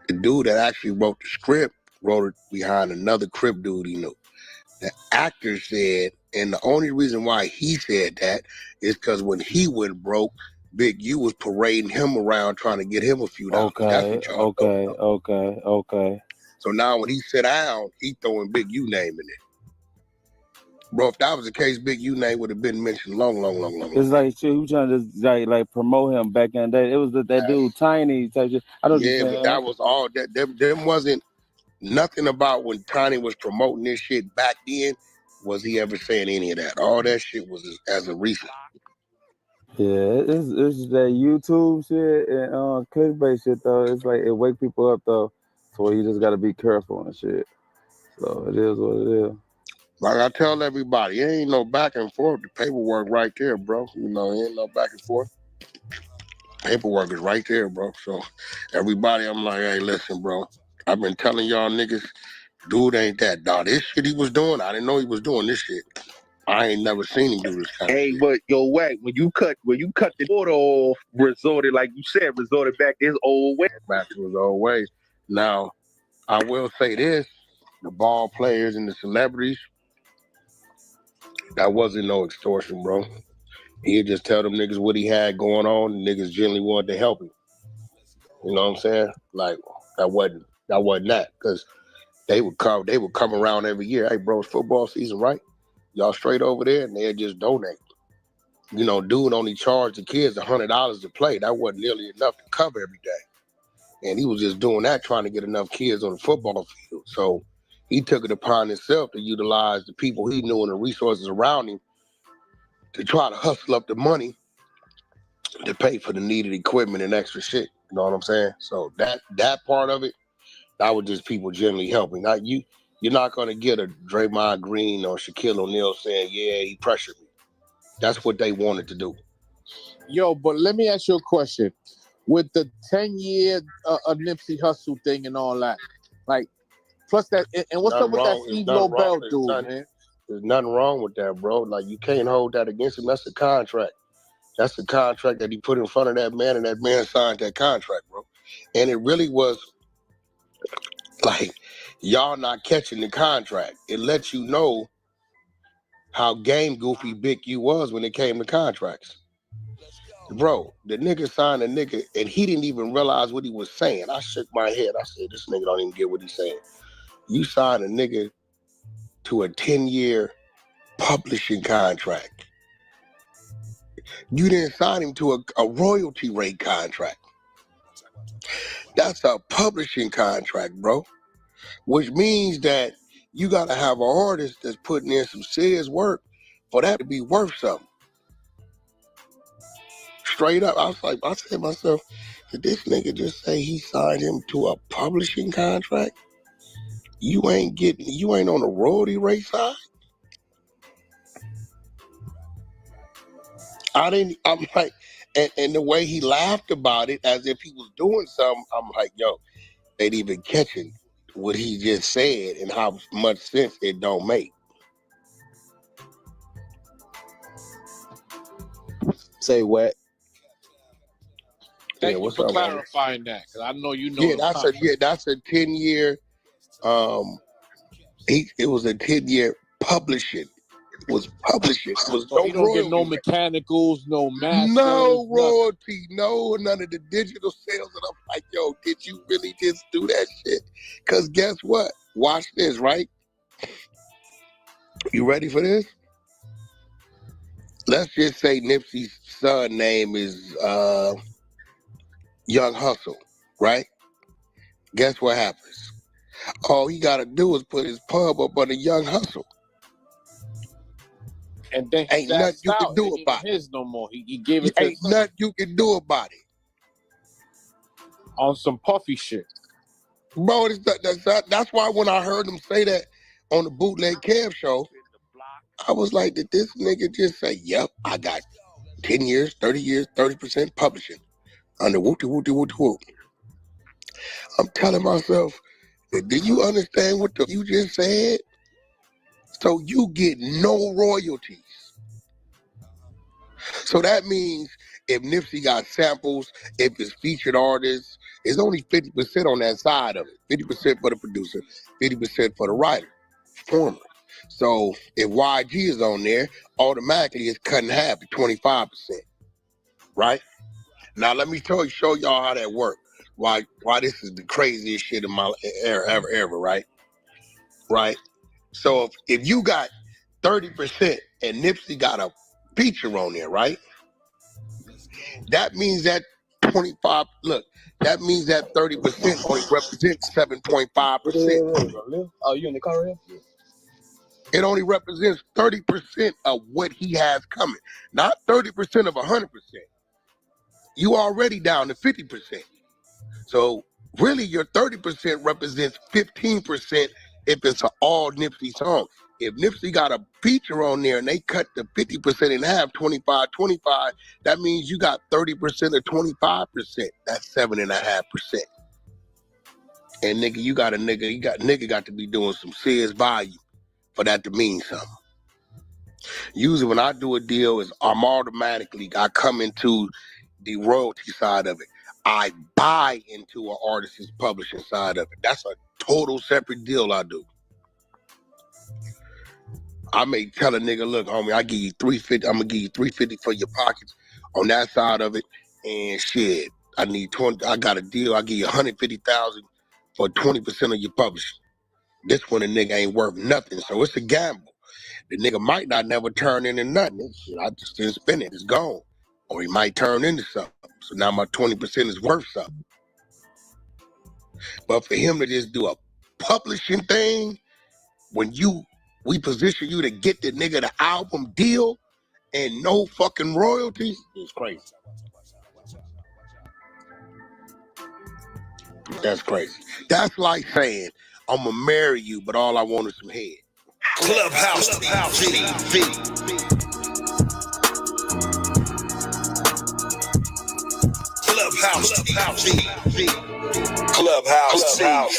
The dude that actually wrote the script wrote it behind another Crip dude he knew. The actor said, and the only reason why he said that is because when he went broke, Big U was parading him around trying to get him a few dollars. Okay. So now when he sit down, he throwing Big U name in it. Bro, if that was the case, Big U name would have been mentioned long. It's like shit, who trying to like promote him back in the day. It was that dude Tiny type shit. I don't but that was all that. Them wasn't nothing about when Tiny was promoting this shit back then. Was he ever saying any of that? All that shit was as a recent. Yeah, it's that YouTube shit and clickbait shit though. It's like it wake people up though, so you just gotta be careful and shit. So it is what it is. Like I tell everybody, it ain't no back and forth. The paperwork right there, bro. You know, it ain't no back and forth. Paperwork is right there, bro. So everybody, I'm like, hey, listen, bro. I've been telling y'all niggas, dude ain't that. Dog, this shit he was doing, I didn't know he was doing this shit. I ain't never seen him do this kind of shit. But yo, Wack, when you cut the water off, resorted back to his old ways. Back to his old ways. Now, I will say this: the ball players and the celebrities, that wasn't no extortion, bro. He'd just tell them niggas what he had going on, and niggas generally wanted to help him. You know what I'm saying? Like that wasn't that, because they would come around every year. Hey, bro, it's football season, right? Y'all straight over there, and they'd just donate. You know, dude only charged the kids $100 to play. That wasn't nearly enough to cover every day. And he was just doing that, trying to get enough kids on the football field. So he took it upon himself to utilize the people he knew and the resources around him to try to hustle up the money to pay for the needed equipment and extra shit. You know what I'm saying? So that part of it, that was just people generally helping. Now you're not gonna get a Draymond Green or Shaquille O'Neal saying, yeah, he pressured me. That's what they wanted to do. Yo, but let me ask you a question. With the 10-year Nipsey Hussle thing and all that, like, plus that, and what's up with that Steve Lobel dude, man? There's nothing wrong with that, bro. Like, you can't hold that against him. That's a contract. That's the contract that he put in front of that man, and that man signed that contract, bro. And it really was like, y'all not catching the contract. It lets you know how game goofy Big U was when it came to contracts. Bro, the nigga signed a nigga, and he didn't even realize what he was saying. I shook my head. I said, this nigga don't even get what he's saying. You signed a nigga to a 10-year publishing contract. You didn't sign him to a royalty rate contract. That's a publishing contract, bro. Which means that you got to have an artist that's putting in some serious work for that to be worth something. Straight up, I said to myself, did this nigga just say he signed him to a publishing contract? You ain't on the royalty rate side? I'm like, and the way he laughed about it as if he was doing something, I'm like, yo, they ain't even catching what he just said and how much sense it don't make. Say what? Yeah, Thank you what's for up, man? clarifying that, because I know you know. Yeah, that's a 10-year. It was a 10-year publishing. It was publishing. It was So no he don't get no royalty. mechanicals, no masters, No nothing. royalty, none of the digital sales. And I'm like, yo, did you really just do that shit? Because guess what? Watch this, right? You ready for this? Let's just say Nipsey's son name is Young Hustle, right? Guess what happens? All he got to do is put his pub up under Young Hustle. And then ain't nothing you can do about it. His no more. He gave it to ain't nothing you can do about it. On some puffy shit. Bro, that's why when I heard him say that on the Bootleg Kev show, I was like, did this nigga just say, yep, I got 10 years, 30 years, 30% publishing under whoop-de-whoop-de-whoop-de-whoop. I'm telling myself, do you understand what you just said? So you get no royalties. So that means if Nipsey got samples, if it's featured artists, it's only 50% on that side of it. 50% for the producer, 50% for the writer, performer. So if YG is on there, automatically it's cut in half to 25%. Right? Now let me show y'all how that works. Why this is the craziest shit in my ever, right? Right? So if you got 30% and Nipsey got a feature on there, right? That means that 25, look, that means that 30% only represents 7.5%. Oh, you in the car here? It only represents 30% of what he has coming, not 30% of 100%. You already down to 50%. So really your 30% represents 15% if it's an all Nipsey song. If Nipsey got a feature on there and they cut the 50% in half, 25, that means you got 30% or 25%. That's 7.5%. And nigga got to be doing some serious value for that to mean something. Usually when I do a deal, I come into the royalty side of it. I buy into an artist's publishing side of it. That's a total separate deal I do. I may tell a nigga, look, homie, I give you $350. I'm gonna give you $350 for your pockets on that side of it. And shit, I need 20. I got a deal. I give you $150,000 for 20% of your publishing. This one, a nigga ain't worth nothing, so it's a gamble. The nigga might not never turn into nothing. Shit, I just didn't spend it. It's gone. Or he might turn into something. So now my 20% is worth something. But for him to just do a publishing thing, when we position you to get the nigga the album deal and no fucking royalties, it's crazy. That's crazy. That's like saying, I'm gonna marry you, but all I want is some head. Clubhouse TV. Clubhouse TV. Clubhouse TV.